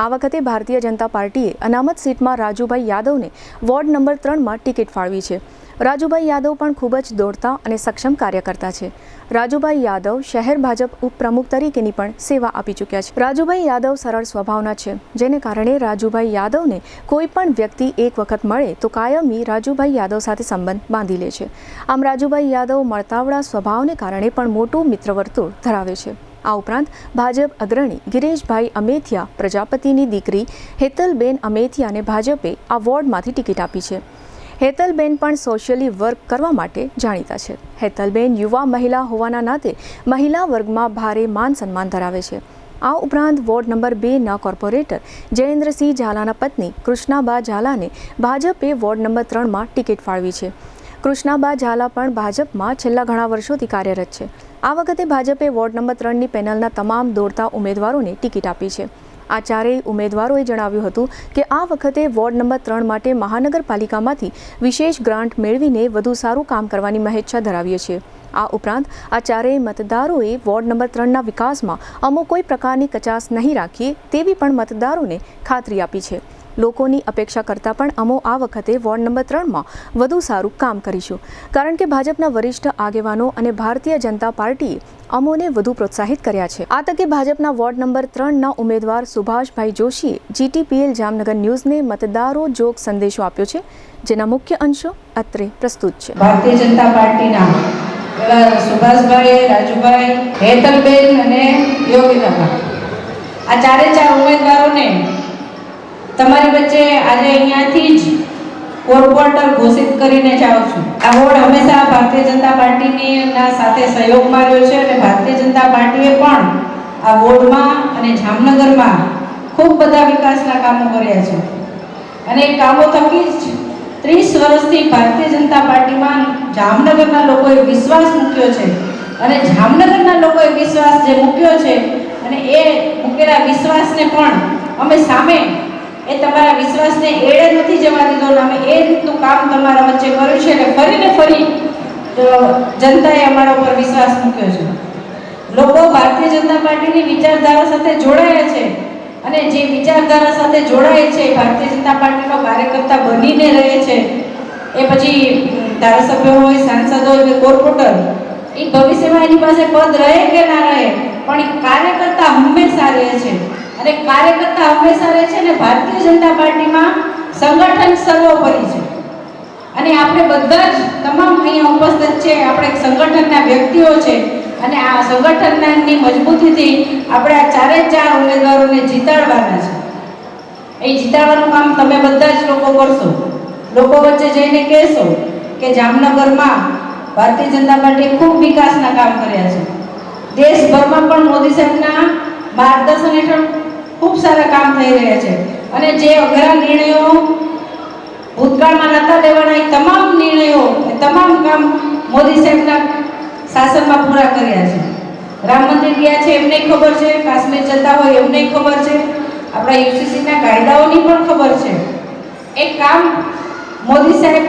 [SPEAKER 1] આ વખતે ભારતીય જનતા પાર્ટીએ અનામત સીટમાં રાજુભાઈ યાદવને વોર્ડ નંબર 3માં ટિકિટ ફાળવી છે. રાજુભાઈ યાદવ પણ ખૂબ જ દોડતા અને સક્ષમ કાર્યકર્તા છે. રાજુભાઈ યાદવ શહેર ભાજપ ઉપપ્રમુખ તરીકેની પણ સેવા આપી ચૂક્યા છે. રાજુભાઈ યાદવ સરળ સ્વભાવના છે, જેને કારણે રાજુભાઈ યાદવને કોઈ પણ વ્યક્તિ એક વખત મળે તો કાયમી રાજુભાઈ યાદવ સાથે સંબંધ બાંધી લે છે. આમ રાજુભાઈ યાદવ મળતાવડા સ્વભાવને કારણે પણ મોટું મિત્ર વર્તુળ ધરાવે છે. આ ઉપરાંત ભાજપ અગ્રણી ગિરીશભાઈ અમેથિયા પ્રજાપતિની દીકરી હેતલબેન અમેથિયાને ભાજપે આ વોર્ડમાંથી ટિકિટ આપી છે. હેતલબેન પણ સોશિયલી વર્ક કરવા માટે જાણીતા છે. હેતલબેન યુવા મહિલા હોવાના નાતે મહિલા વર્ગમાં ભારે માન સન્માન ધરાવે છે. આ ઉપરાંત વોર્ડ નંબર 2ના કોર્પોરેટર જયેન્દ્રસિંહ ઝાલાના પત્ની કૃષ્ણાબા ઝાલાને ભાજપે વોર્ડ નંબર 3માં ટિકિટ ફાળવી છે. કૃષ્ણાબા ઝાલા પણ ભાજપમાં છેલ્લા ઘણા વર્ષોથી કાર્યરત છે. આ વખતે ભાજપે વોર્ડ નંબર 3ની પેનલના તમામ દોડતા ઉમેદવારોને ટિકિટ આપી છે. આ ચારેય ઉમેદવારોએ જણાવ્યું હતું કે આ વખતે વોર્ડ નંબર 3 માટે મહાનગરપાલિકામાંથી વિશેષ ગ્રાન્ટ મેળવીને વધુ સારું કામ કરવાની મહેચ્છા ધરાવીએ છીએ. આ ઉપરાંત આ ચારેય મતદારોએ વોર્ડ નંબર 3ના વિકાસમાં અમો કોઈ પ્રકારની કચાશ નહીં રાખીએ તેવી પણ મતદારોને ખાતરી આપી છે. લોકોની અપેક્ષા કરતાં પણ અમો આ વખતે વોર્ડ નંબર 3માં વધુ સારું કામ કરીશું, કારણ કે ભાજપના વરિષ્ઠ આગેવાનો અને ભારતીય જનતા પાર્ટીએ અમોને વધુ પ્રોત્સાહિત કર્યા છે. આ તકે ભાજપના વોર્ડ નંબર 3ના ઉમેદવાર સુભાષભાઈ જોશીએ GTPL જામનગર ન્યૂઝને મતદારો જોગ સંદેશો આપ્યો છે, જેના મુખ્ય અંશો અત્રે પ્રસ્તુત છે.
[SPEAKER 13] ભારતીય જનતા પાર્ટીના એવા સુભાષભાઈ, રાજુભાઈ, હેતલબેન અને યોગીનાબા, આ ચાર ઉમેદવારોને તમારી વચ્ચે આજે અહીંયાથી જ કોર્પોરેટર ઘોષિત કરીને જાઉં છું. આ વોર્ડ હંમેશા ભારતીય જનતા પાર્ટીની સાથે સહયોગ માર્યો છે અને ભારતીય જનતા પાર્ટીએ પણ આ વોર્ડમાં અને જામનગરમાં ખૂબ બધા વિકાસના કામો કર્યા છે અને એ કામો થકી જ 30 વર્ષથી ભારતીય જનતા પાર્ટીમાં જામનગરના લોકોએ વિશ્વાસ મૂક્યો છે અને જામનગરના લોકોએ વિશ્વાસ જે મૂક્યો છે અને એ મૂકેલા વિશ્વાસને પણ અમે સામે એ તમારા વિશ્વાસને એળે નથી જવા દીધો ને અમે એ રીતનું કામ તમારા વચ્ચે કર્યું છે એટલે ફરીને ફરી જનતાએ અમારા ઉપર વિશ્વાસ મૂક્યો છે. લોકો ભારતીય જનતા પાર્ટીની વિચારધારા સાથે જોડાયા છે અને જે વિચારધારા સાથે જોડાય છે ભારતીય જનતા પાર્ટીનો કાર્યકર્તા બનીને રહે છે, એ પછી ધારાસભ્ય હોય, સાંસદ હોય કે કોર્પોરેટર, એ ભવિષ્યમાં એની પાસે પદ રહે કે ના રહે પણ એ કાર્યકર્તા હંમેશા રહે છે અને કાર્યકર્તા હંમેશા રહે છે અને ભારતીય જનતા પાર્ટીમાં સંગઠન સર્વોપરી છે અને આપણે બધા જ તમામ અહીંયા ઉપસ્થિત છે આપણે સંગઠનના વ્યક્તિઓ છે અને આ સંગઠનની મજબૂતીથી આપણે આ ચાર ઉમેદવારોને જીતાડવાના છે. એ જીતાડવાનું કામ તમે બધા જ લોકો કરશો. લોકો વચ્ચે જઈને કહેશો કે જામનગરમાં ભારતીય જનતા પાર્ટીએ ખૂબ વિકાસના કામ કર્યા છે. દેશભરમાં પણ મોદી સાહેબના માર્ગદર્શન હેઠળ ખૂબ સારા કામ થઈ રહ્યા છે અને જે અઘરા નિર્ણયો ભૂતકાળમાં નહોતા લેવાના એ તમામ નિર્ણયો એ તમામ કામ મોદી સાહેબના શાસનમાં પૂરા કર્યા છે. રામ મંદિર ગયા છે એમને ખબર છે, કાશ્મીર જતા હોય એમને ખબર છે, આપણા યુસીસીના કાયદાઓની પણ ખબર છે. એ કામ મોદી સાહેબ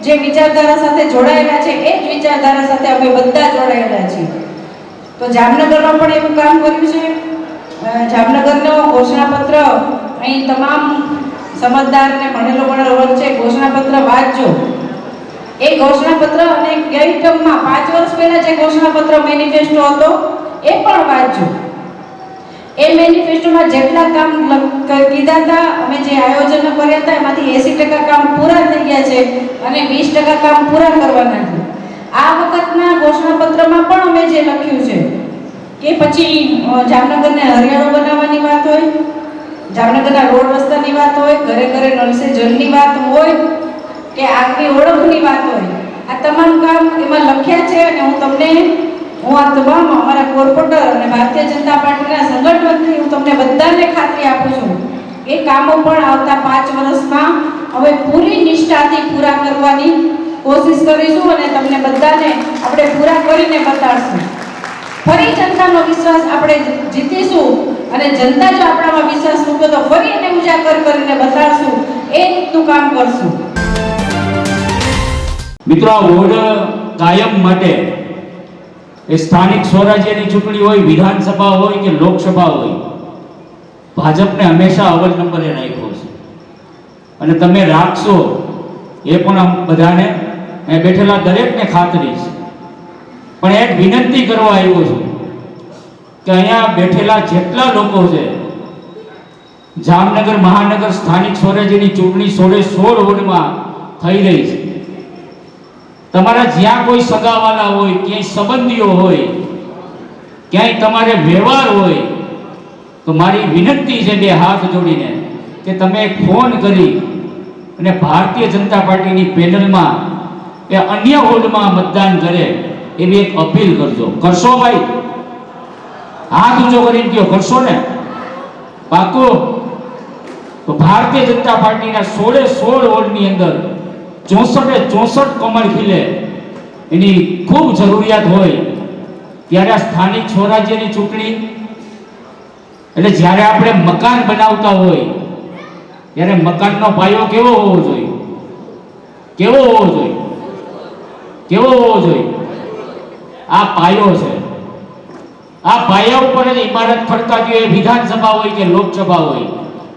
[SPEAKER 13] જે વિચારધારા સાથે જોડાયેલા છે એ જ વિચારધારા સાથે અમે બધા જોડાયેલા છીએ. તો જામનગરમાં પણ એવું કામ કર્યું છે. જામનગરનો ઘોષણાપત્ર અહીં તમામ સમજદાર ને ભણેલો વર્ગ છે, ઘોષણાપત્ર વાંચજો. એ ઘોષણાપત્ર અને ગઈ ટર્મમાં 5 વર્ષ પહેલા જે ઘોષણાપત્ર મેનિફેસ્ટો હતો એ પણ વાંચજો. એ મેનિફેસ્ટોમાં જેટલા કામ કીધા હતા, અમે જે આયોજનો કર્યા હતા એમાંથી 80% કામ પૂરા થઈ ગયા છે અને 20% કામ પૂરા કરવાના છે. આ વખતના ઘોષણાપત્રમાં પણ અમે જે લખ્યું છે કે પછી જામનગરને હરિયાળું બનાવવાની વાત હોય, જામનગરના રોડ રસ્તાની વાત હોય, ઘરે ઘરે નળ સે જલની વાત હોય કે આગવી ઓળખની વાત હોય, આ તમામ કામ એમાં લખ્યા છે. અને હું આ તમામ અમારા કોર્પોરેટર અને ભારતીય જનતા પાર્ટીના સંગઠનથી હું તમને બધાને ખાતરી આપું છું એ કામો પણ આવતા 5 વર્ષમાં હવે પૂરી નિષ્ઠાથી પૂરા કરવાની કોશિશ કરીશું અને તમને બધાને આપણે પૂરા કરીને બતાડશું. ફરી જનતાનો વિશ્વાસ આપણે જીતીશું અને જનતા જો આપણામાં વિશ્વાસ મૂકે તો ફરી એને ઉજાગર કરીને બતાડશું. એ રીતનું કામ કરશું.
[SPEAKER 14] મિત્રો, આ વોર્ડ કાયમ માટે એ સ્થાનિક સ્વરાજ્યની ચૂંટણી હોય, વિધાનસભા હોય કે લોકસભા હોય, ભાજપને હંમેશા અવ્વલ નંબરે રાખ્યો છે અને તમે રાખશો એ પણ બધાને બેઠેલા દરેકને ખાતરી છે. પણ એક વિનંતી કરવા આવ્યો છું કે અહીંયા બેઠેલા જેટલા લોકો છે, જામનગર મહાનગર સ્થાનિક સ્વરાજ્યની ચૂંટણી 16 વોર્ડમાં થઈ રહી છે. તમારા જ્યાં કોઈ સગાવાલા હોય, ક્યાંય સંબંધીઓ હોય, ક્યાંય તમારે વ્યવહાર હોય તો મારી વિનંતી છે 2 હાથ જોડીને કે તમે એક ફોન કરી અને ભારતીય જનતા પાર્ટીની પેનલમાં એ અન્ય વોર્ડમાં મતદાન કરે એવી એક અપીલ કરજો. કરશો ભાઈ? હાથ ઊંચો કરીને કહો, કરશો ને? પાકું? તો ભારતીય જનતા પાર્ટીના 16 વોર્ડની અંદર 64 કમળ ખીલે એની ખૂબ જરૂરિયાત હોય ત્યારે આ સ્થાનિક સ્વરાજ્યની ચૂંટણી એટલે જ્યારે આપણે મકાન બનાવતા હોય ત્યારે મકાનનો પાયો કેવો હોવો જોઈએ? કેવો હોવો જોઈએ? કેવો હોવો જોઈએ? આ પાયો છે. આ પાયા ઉપર જ ઇમારત ફરકાતી હોય, વિધાનસભા હોય કે લોકસભા હોય.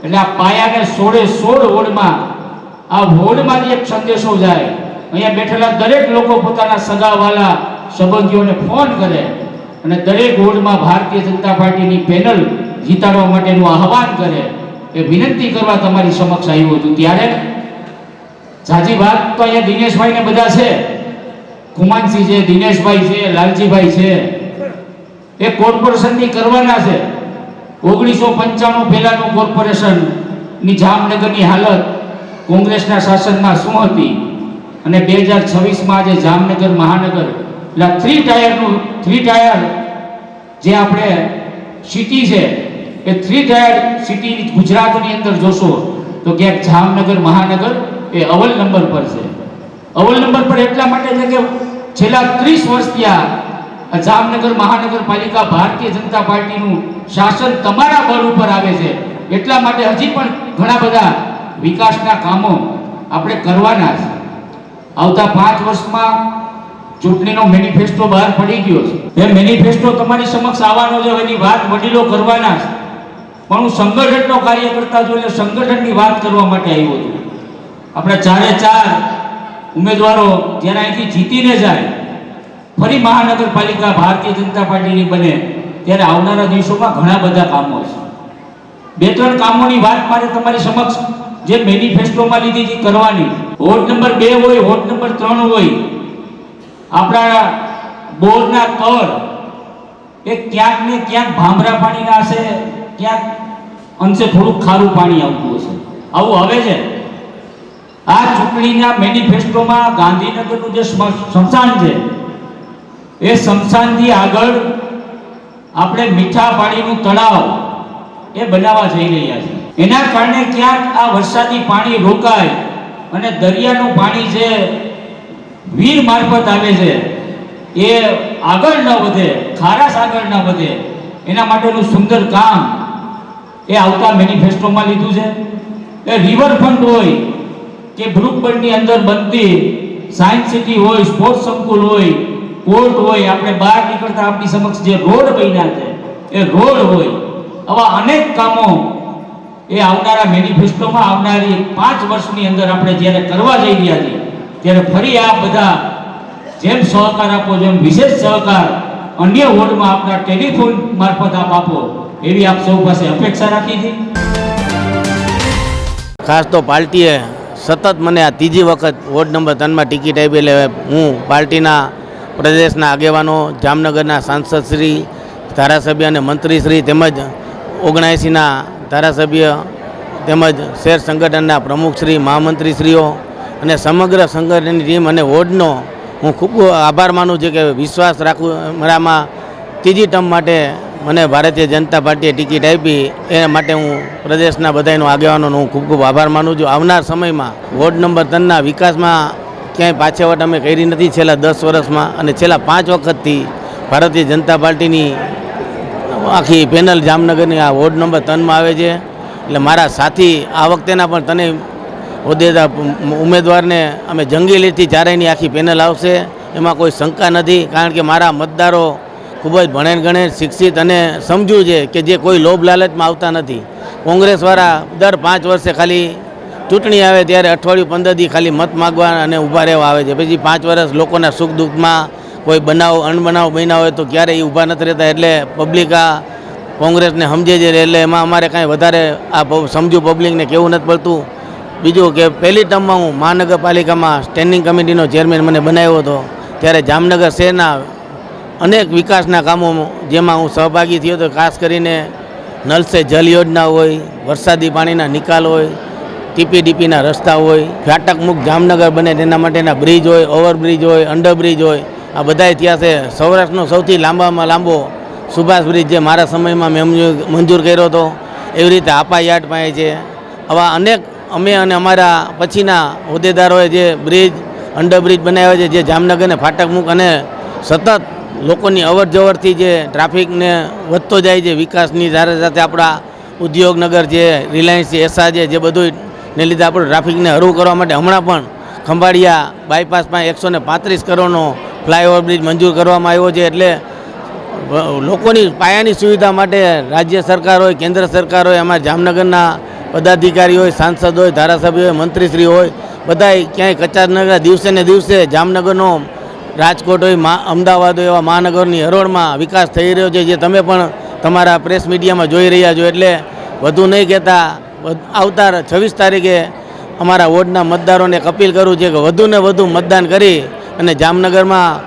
[SPEAKER 14] એટલે આ પાયાને 16 વોર્ડમાં આ વોર્ડમાંથી એક સંદેશો જાય. અહીંયા બેઠેલા દરેક લોકો પોતાના સગાવાલા સંબંધીઓને ફોન કરે અને દરેક વોર્ડમાં ભારતીય જનતા પાર્ટીની પેનલ જીતાડવા માટેનું આહવાન કરે એ વિનંતી કરવા તમારી સમક્ષ આવ્યો છું. ત્યારે જાજી વાત તો અહીંયા દિનેશભાઈ ને બધા છે, કુમાનસિંહ છે, દિનેશભાઈ છે, લાલજીભાઈ છે, એ કોર્પોરેશનની કરવાના છે. 1995 પહેલાનું કોર્પોરેશનની જામનગરની હાલત કોંગ્રેસના શાસનમાં શું હતી અને 2026માં આજે જામનગર મહાનગર એટલે 3 ટાયર જે આપણે સિટી છે એ 3 ટાયર સિટી ગુજરાતની અંદર જોશો તો ક્યાંક જામનગર મહાનગર એ અવ્વલ નંબર પર છે. અવ્વલ નંબર પર એટલા માટે છે કે છેલ્લા 30 વર્ષથી આ જામનગર મહાનગરપાલિકા ભારતીય જનતા પાર્ટીનું શાસન તમારા બળ ઉપર આવે છે. એટલા માટે હજી પણ ઘણા બધા વિકાસના કામો આપણે કરવાના છે. આવતા 5 વર્ષમાં ચૂંટણીનો મેનિફેસ્ટો બહાર પડી ગયો છે. એ મેનિફેસ્ટો તમારી સમક્ષ આવવાનો છે, એની વાત વડીલો કરવાના છે. પણ હું સંગઠનનો કાર્યકર્તા છું એટલે સંગઠનની વાત કરવા માટે આવ્યો છું. આપણે 4 ઉમેદવારો જ્યારે અહીંથી જીતીને જાય, ફરી મહાનગરપાલિકા ભારતીય જનતા પાર્ટીની બને ત્યારે આવનારા દિવસોમાં ઘણા બધા કામો છે. 2-3 કામોની વાત મારે તમારી સમક્ષ જે મેનિફેસ્ટોમાં લીધી છે કરવાની. વોર્ડ નંબર 2 હોય, વોર્ડ નંબર 3 હોય, આપણા બોરના તળ એ ક્યાંક ને ક્યાંક ભામરા પાણીના હશે, ક્યાંક અંશે થોડુંક ખારું પાણી આવતું હશે. આવું હવે છે. આ ચૂંટણીના મેનિફેસ્ટોમાં ગાંધીનગરનું જે સ્મશાન છે એ સ્મશાનથી આગળ આપણે મીઠા પાણીનું તળાવ એ બનાવવા જઈ રહ્યા છે. એના કારણે ક્યાંક આ વરસાદી પાણી રોકાય અને દરિયાનું પાણી જે વીર મારફત આવે છે એ આગળ ન વધે, ખારાશ આગળ ન વધે, એના માટેનું સુંદર કામ એ આવતા મેનિફેસ્ટોમાં લીધું છે. એ રિવરફ્રન્ટ હોય કે બ્રુકબર્ડની અંદર બનતી સાયન્સ સિટી હોય, સ્પોર્ટ્સ સંકુલ હોય, કોર્ટ હોય, આપણે બહાર નીકળતા આપણી સમક્ષ જે રોડ બન્યા છે એ રોડ હોય, આવા અનેક કામો એ આવનારા મેનિફેસ્ટોમાં આવનારી 5 વર્ષની અંદર આપણે જ્યારે કરવા જઈ રહ્યા છીએ ત્યારે ફરી આ બધા જેમ સહકાર આપો, જેમ વિશેષ સહકાર અન્ય વોર્ડમાં આપના ટેલિફોન મારફત આપ આપો એવી આપ સૌ પાસે અપેક્ષા રાખી હતી.
[SPEAKER 15] ખાસ તો પાર્ટીએ સતત મને આ ત્રીજી વખત વોર્ડ નંબર 3માં ટિકિટ આપી. એટલે હું પાર્ટીના પ્રદેશના આગેવાનો, જામનગરના સાંસદશ્રી, ધારાસભ્ય અને મંત્રીશ્રી તેમજ 79ના ધારાસભ્ય તેમજ શહેર સંગઠનના પ્રમુખશ્રી, મહામંત્રીશ્રીઓ અને સમગ્ર સંગઠનની ટીમ અને વોર્ડનો હું ખૂબ આભાર માનું છું કે વિશ્વાસ રાખું મારામાં ત્રીજી ટર્મ માટે મને ભારતીય જનતા પાર્ટીએ ટિકિટ આપી. એ માટે હું પ્રદેશના બધાનો આગેવાનોનો હું ખૂબ ખૂબ આભાર માનું છું. આવનાર સમયમાં વોર્ડ નંબર 3ના વિકાસમાં ક્યાંય પાછળવટ અમે કરી નથી છેલ્લા 10 વર્ષમાં, અને છેલ્લા 5 વખતથી ભારતીય જનતા પાર્ટીની આખી પેનલ જામનગરની આ વોર્ડ નંબર 3માં આવે છે. એટલે મારા સાથી આ વખતેના પણ તને હોદ્દેદાર ઉમેદવારને અમે જંગી લીધથી ચારેયની આખી પેનલ આવશે, એમાં કોઈ શંકા નથી. કારણ કે મારા મતદારો ખૂબ જ ભણેલ ગણેલ, શિક્ષિત અને સમજુ છે કે જે કોઈ લોભ લાલચમાં આવતા નથી. કોંગ્રેસવાળા દર 5 વર્ષે ખાલી ચૂંટણી આવે ત્યારે અઠવાડિયું 15 દી ખાલી મત માગવા અને ઊભા રહેવા આવે છે. પછી 5 વર્ષ લોકોના સુખ દુઃખમાં કોઈ બનાવ અણબનાવ બન્યા હોય તો ક્યારેય ઊભા નથી રહેતા. એટલે પબ્લિક આ કોંગ્રેસને સમજે છે. એટલે એમાં અમારે કાંઈ વધારે આ સમજુ પબ્લિકને કહેવું નથી પડતું. બીજું કે પહેલી ટર્મમાં હું મહાનગરપાલિકામાં સ્ટેન્ડિંગ કમિટીનો ચેરમેન મને બનાવ્યો હતો ત્યારે જામનગર શહેરના અનેક વિકાસના કામો જેમાં હું સહભાગી થયો હતો. ખાસ કરીને નલ સે જલ યોજના હોય, વરસાદી પાણીના નિકાલ હોય, ટીપીડીપીના રસ્તા હોય, ફાટક મુક્ત જામનગર બને તેના માટેના બ્રિજ હોય, ઓવરબ્રિજ હોય, અંડરબ્રિજ હોય, આ બધાય ત્યાં છે. સૌરાષ્ટ્રનો સૌથી લાંબામાં લાંબો સુભાષ બ્રિજ જે મારા સમયમાં મેં મંજૂર કર્યો હતો, એવી રીતે આપા યાર્ડ પાસે છે. આવા અનેક અમે અને અમારા પછીના હોદ્દેદારોએ જે બ્રિજ, અંડરબ્રિજ બનાવ્યા છે, જે જામનગરને ફાટક મુક્ત અને સતત લોકોની અવર જવરથી જે ટ્રાફિકને વધતો જાય છે, વિકાસની સાથે સાથે આપણા ઉદ્યોગનગર છે, રિલાયન્સ છે, એસા છે, જે બધું ને લીધે આપણે ટ્રાફિકને હળવું કરવા માટે હમણાં પણ ખંભાળિયા બાયપાસમાં 135 કરોડનો ફ્લાયઓવર બ્રિજ મંજૂર કરવામાં આવ્યો છે. એટલે લોકોની પાયાની સુવિધા માટે રાજ્ય સરકાર હોય, કેન્દ્ર સરકાર હોય, અમારા જામનગરના પદાધિકારી હોય, સાંસદ હોય, ધારાસભ્ય હોય, મંત્રીશ્રી હોય, બધાય ક્યાંય કચાર ન કરે. દિવસે ને દિવસે જામનગરનો, રાજકોટ હોય, અમદાવાદ હોય, એવા મહાનગરની હરોળમાં વિકાસ થઈ રહ્યો છે, જે તમે પણ તમારા પ્રેસ મીડિયામાં જોઈ રહ્યા છો. એટલે વધુ નહીં કહેતા આવતા 26 તારીખે અમારા વોર્ડના મતદારોને અપીલ કરું છે કે વધુને વધુ મતદાન કરી અને જામનગરમાં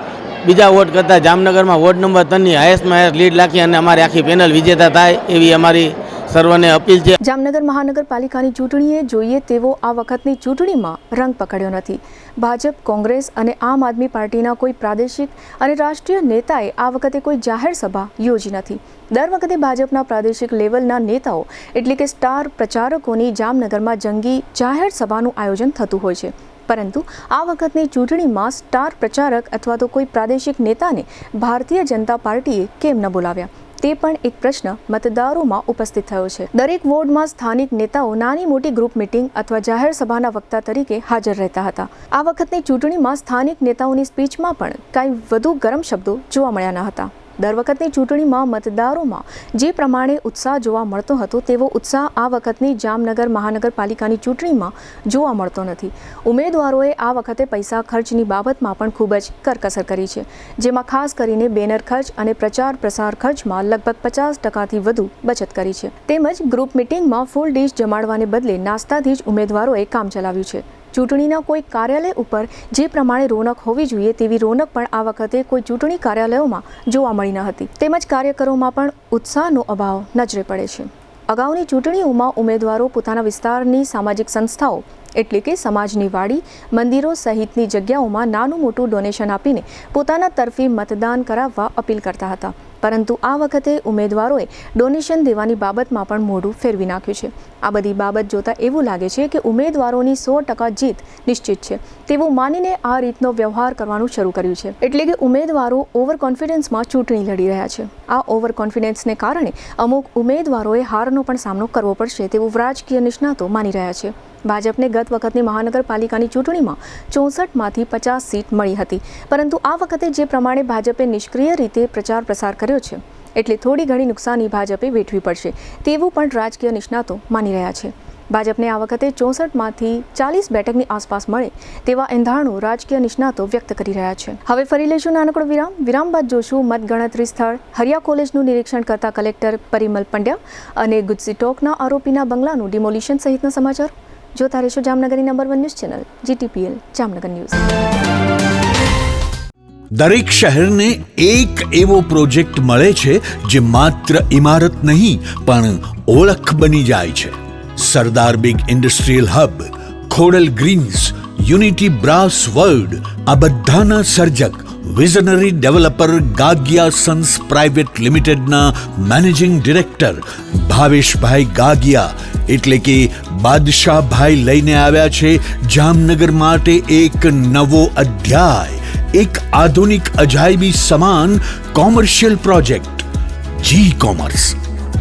[SPEAKER 15] બીજા વોર્ડ કરતાં જામનગરમાં વોર્ડ નંબર 3ની હાઈએસ્ટમાં હાઈએસ્ટ લીડ રાખી અને અમારી આખી પેનલ વિજેતા થાય એવી અમારી સર્વને અપીલ છે.
[SPEAKER 1] જામનગર મહાનગરપાલિકાની ચૂંટણીએ જોઈએ તેવો આ વખતની ચૂંટણીમાં રંગ પકડ્યો નથી. ભાજપ, કોંગ્રેસ અને આમ આદમી પાર્ટીના કોઈ પ્રાદેશિક અને રાષ્ટ્રીય નેતાએ આ વખતે કોઈ જાહેર સભા યોજી નથી. દર વખતે ભાજપના પ્રાદેશિક લેવલના નેતાઓ એટલે કે સ્ટાર પ્રચારકોની જામનગરમાં જંગી જાહેર સભાનું આયોજન થતું હોય છે. પરંતુ આ વખતની ચૂંટણીમાં સ્ટાર પ્રચારક અથવા તો કોઈ પ્રાદેશિક નેતાને ભારતીય જનતા પાર્ટીએ કેમ ન બોલાવ્યા તે પણ એક પ્રશ્ન મતદારોમાં ઉપસ્થિત થયો છે. દરેક વોર્ડમાં સ્થાનિક નેતાઓ નાની મોટી ગ્રુપ મિટિંગ અથવા જાહેર સભાના વક્તા તરીકે હાજર રહેતા હતા. આ વખતની ચૂંટણીમાં સ્થાનિક નેતાઓની સ્પીચમાં પણ કાંઈ વધુ ગરમ શબ્દો જોવા મળ્યા ન હતા. દર વખતની ચૂંટણીમાં મતદારોમાં જે પ્રમાણે ઉત્સાહ જોવા મળતો હતો તેવો ઉત્સાહ આ વખતની જામનગર મહાનગરપાલિકાની ચૂંટણીમાં જોવા મળતો નથી. ઉમેદવારોએ આ વખતે પૈસા ખર્ચની બાબતમાં પણ ખૂબ જ કરકસર કરી છે, જેમાં ખાસ કરીને બેનર ખર્ચ અને પ્રચાર પ્રસાર ખર્ચમાં લગભગ 50%થી વધુ બચત કરી છે. તેમજ ગ્રુપ મિટિંગમાં ફૂલ ડીશ જમાડવાને બદલે નાસ્તાથી જ ઉમેદવારોએ કામ ચલાવ્યું છે. ચૂંટણીના કોઈ કાર્યાલય ઉપર જે પ્રમાણે રોનક હોવી જોઈએ તેવી રોનક પણ આ વખતે કોઈ ચૂંટણી કાર્યાલયોમાં જોવા મળી ન હતી. તેમજ કાર્યકરોમાં પણ ઉત્સાહનો અભાવ નજરે પડે છે. અગાઉની ચૂંટણીઓમાં ઉમેદવારો પોતાના વિસ્તારની સામાજિક સંસ્થાઓ એટલે કે સમાજની વાડી, મંદિરો સહિતની જગ્યાઓમાં નાનું મોટું ડોનેશન આપીને પોતાના તરફી મતદાન કરાવવા અપીલ કરતા હતા. પરંતુ આ વખતે ઉમેદવારોએ ડોનેશન દેવાની બાબતમાં પણ મોઢું ફેરવી નાખ્યું છે. આ બધી બાબત જોતા એવું લાગે છે કે ઉમેદવારોની 100% જીત નિશ્ચિત છે તેવું માનીને આ રીતનો વ્યવહાર કરવાનું શરૂ કર્યું છે. એટલે કે ઉમેદવારો ઓવર કોન્ફિડન્સમાં ચૂંટણી લડી રહ્યા છે. આ ઓવર કોન્ફિડન્સને કારણે અમુક ઉમેદવારોએ હારનો પણ સામનો કરવો પડશે તેવું રાજકીય નિષ્ણાતો માની રહ્યા છે. ભાજપને ગત વખતની મહાનગરપાલિકાની ચૂંટણીમાં 64માંથી 50 સીટ મળી હતી, પરંતુ આ વખતે જે પ્રમાણે ભાજપે નિષ્ક્રિય રીતે પ્રચાર પ્રસાર કર્યો છે એટલે થોડી ઘણી નુકસાની ભાજપે વેઠવી પડશે તેવું પણ રાજકીય નિષ્ણાતો માની રહ્યા છે. ભાજપને આ વખતે 64માંથી 40 બેઠકની આસપાસ મળે તેવા એંધાણો રાજકીય નિષ્ણાતો વ્યક્ત કરી રહ્યા છે. હવે ફરી લઈશું નાનકડો વિરામ બાદ જોશું મતગણતરી સ્થળ હરિયા કોલેજનું નિરીક્ષણ કરતા કલેક્ટર પરિમલ પંડ્યા અને ગુજસી ટોકના આરોપીના બંગલાનું ડિમોલિશન સહિતના સમાચાર જોતા રહેશો જામનગરની number 1 news channel GTPL Jamnagar news.
[SPEAKER 7] દરેક શહેરને એક એવો પ્રોજેક્ટ મળે છે જે માત્ર ઇમારત નહીં પણ ઓળખ બની જાય છે. Sardar big industrial hub, Khodal greens, unity brass world, આ બધાના સર્જક visionary developer Gagiya sons private લિમિટેડના મેનેજિંગ ડિરેક્ટર ભાવેશભાઈ ગાગિયા એટલે કે બાદશાહભાઈ લઈને આવ્યા છે જામનગર માટે એક નવો અધ્યાય, એક આધુનિક અજાયબી સમાન કોમર્શિયલ પ્રોજેક્ટ જી કોમર્સ.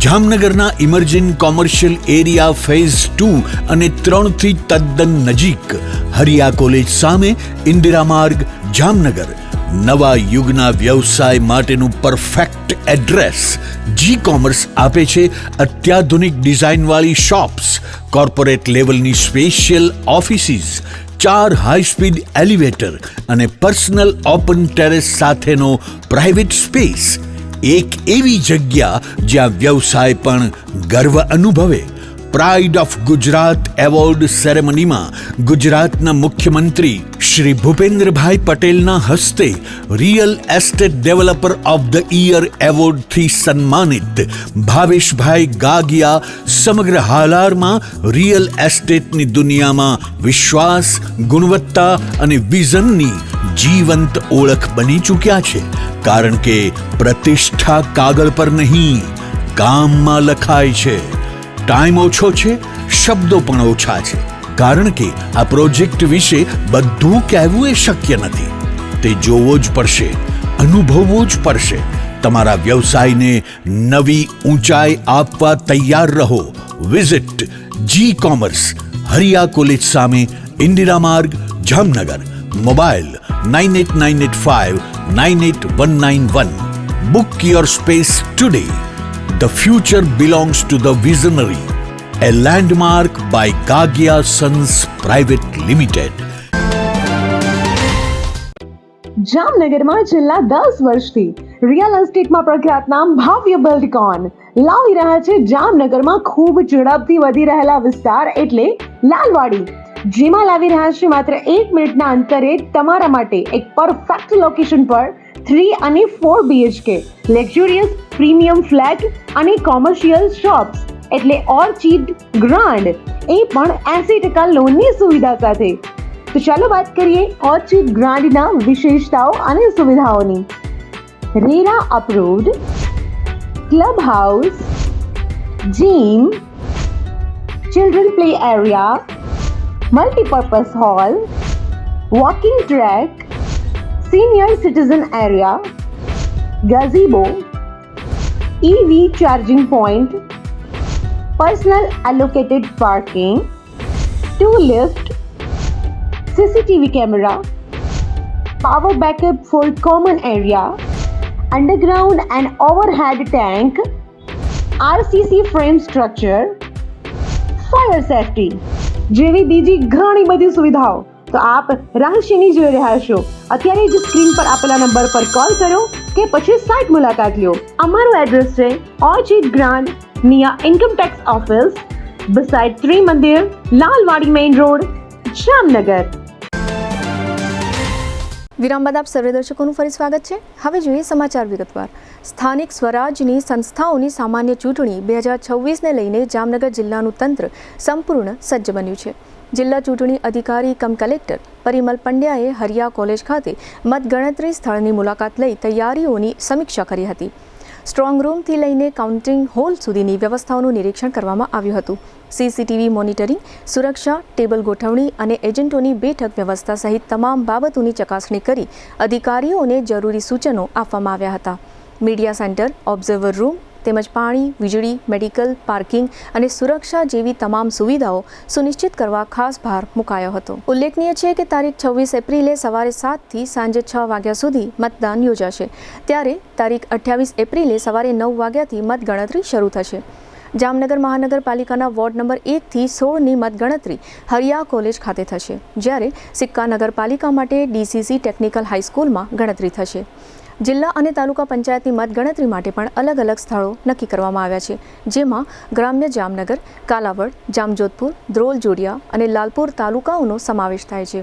[SPEAKER 7] જામનગરના ઇમર્જિંગ કોમર્શિયલ એરિયા ફેઝ 2 અને 3 થી તદ્દન નજીક હરિયા કોલેજ સામે ઇન્દિરા માર્ગ જામનગર નવા યુગના વ્યવસાય માટેનું પરફેક્ટ એડ્રેસ. જી કોમર્સ આપે છે અત્યાધુનિક ડિઝાઇનવાળી શોપ્સ, કોર્પોરેટ લેવલની special offices, 4 high speed elevator અને પર્સનલ ઓપન ટેરેસ સાથેનો પ્રાઇવેટ સ્પેસ. એક એવી જગ્યા જ્યાં વ્યવસાય પણ ગર્વ અનુભવે. પ્રાઇડ ઓફ ગુજરાત એવોર્ડ સેરેમનીમાં ગુજરાતના મુખ્યમંત્રી શ્રી ભૂપેન્દ્રભાઈ પટેલના હસ્તે real estate developer of the year એવોર્ડથી સન્માનિત ભાવેશભાઈ ગાગિયા સમગ્ર હાલારમાં રિયલ એસ્ટેટની દુનિયામાં વિશ્વાસ, ગુણવત્તા અને વિઝનની જીવંત ઓળખ બની ચૂક્યા છે. કારણ કે પ્રતિષ્ઠા કાગળ પર નહીં, કામમાં લખાય છે. ટાઈમ ઓછો છે, શબ્દો પણ ઓછા છે, કારણ કે આ પ્રોજેક્ટ વિશે બધું કહેવું એ શક્ય નથી. તે જોવો જ પડશે, અનુભવવો જ પડશે. તમારા વ્યવસાયને નવી ઊંચાઈ આપવા તૈયાર રહો. વિઝિટ જી કોમર્સ, હરિયા કોલેજ સામે, ઇન્દિરા માર્ગ, Jamnagar. Mobile 9895981191. Book your space today. The future belongs to the visionary. A landmark by Gagia Sons Private Limited.
[SPEAKER 16] જામનગરમાં છેલ્લા 10 વર્ષથી રિયલ એસ્ટેટમાં પ્રખ્યાત નામ ભવ્ય બિલ્ડકોન લાવી રહ્યા છે જામનગરમાં ખૂબ ઝડપથી વધી રહેલા વિસ્તાર એટલે લાલવાડી, જેમાં લાવી રહ્યા છે માત્ર 1 મિનિટના અંતરે તમારા માટે એક પરફેક્ટ લોકેશન પર 3 અને 4 BHK લક્ઝુરિયસ પ્રીમિયમ ફ્લેટ અને કોમર્શિયલ શોપ્સ એટલે ઓર્ચિડ ગ્રાન્ડ, એ પણ 80% લોનની સુવિધા સાથે. તો ચાલો વાત કરીએ ઓર્ચિડ ગ્રાન્ડના વિશેષતાઓ અને સુવિધાઓની. RERA approved, club house, gym, children play area, multipurpose hall, walking track, senior citizen area, gazebo, EV charging point, personal allocated parking, 2 lift, CCTV camera, power backup for common area, underground and overhead tank, RCC frame structure, fire safety જેવી બીજી ઘણી બધી સુવિધાઓ. તો આપ રહસ્યની જોઈ રહ્યા છો. અત્યારે જ સ્ક્રીન પર આપેલા નંબર પર કોલ કરો કે પછી સાઇટ મુલાકાત લો. અમારું એડ્રેસ છે orchid grand near income tax office beside Trimandir, Lalwadi main road, Jamnagar.
[SPEAKER 1] વિરામ બાદ આપ સર્વે દર્શકોનું ફરી સ્વાગત છે. હવે જોઈએ સમાચાર વિગતવાર. સ્થાનિક સ્વરાજની સંસ્થાઓની સામાન્ય ચૂંટણી 2026ને લઈને જામનગર જિલ્લાનું તંત્ર સંપૂર્ણ સજ્જ બન્યું છે. જિલ્લા ચૂંટણી અધિકારી કમ કલેક્ટર પરિમલ પંડ્યાએ હરિયા કોલેજ ખાતે મતગણતરી સ્થળની મુલાકાત લઈ તૈયારીઓની સમીક્ષા કરી હતી. સ્ટ્રોંગ રૂમથી લઈને કાઉન્ટિંગ હોલ સુધીની વ્યવસ્થાઓનું નિરીક્ષણ કરવામાં આવ્યું હતું. સીસીટીવી મોનિટરિંગ, સુરક્ષા, ટેબલ ગોઠવણી અને એજન્ટોની બેઠક વ્યવસ્થા સહિત તમામ બાબતોની ચકાસણી કરી અધિકારીઓને જરૂરી સૂચનો આપવામાં આવ્યા હતા. મીડિયા સેન્ટર, ઓબ્ઝર્વર રૂમ તેમજ પાણી, વીજળી, મેડિકલ, પાર્કિંગ અને સુરક્ષા જેવી તમામ સુવિધાઓ સુનિશ્ચિત કરવા ખાસ ભાર મુકાયો હતો. ઉલ્લેખનીય છે કે તારીખ 26 એપ્રિલે સવારે 7 થી સાંજે 6 વાગ્યા સુધી મતદાન યોજાશે, ત્યારે તારીખ 28 એપ્રિલે સવારે 9 વાગ્યાથી મતગણતરી શરૂ થશે. જામનગર મહાનગરપાલિકાના વોર્ડ નંબર 1 થી 16ની મતગણતરી હરિયા કોલેજ ખાતે થશે, જ્યારે સિક્કા નગરપાલિકા માટે ડીસીસી ટેકનિકલ હાઈસ્કૂલમાં ગણતરી થશે. જિલ્લા અને તાલુકા પંચાયતની મતગણતરી માટે પણ અલગ અલગ સ્થળો નક્કી કરવામાં આવ્યા છે, જેમાં ગ્રામ્ય જામનગર, કાલાવડ, જામજોધપુર, ધ્રોલ જોડિયા અને લાલપુર તાલુકાઓનો સમાવેશ થાય છે.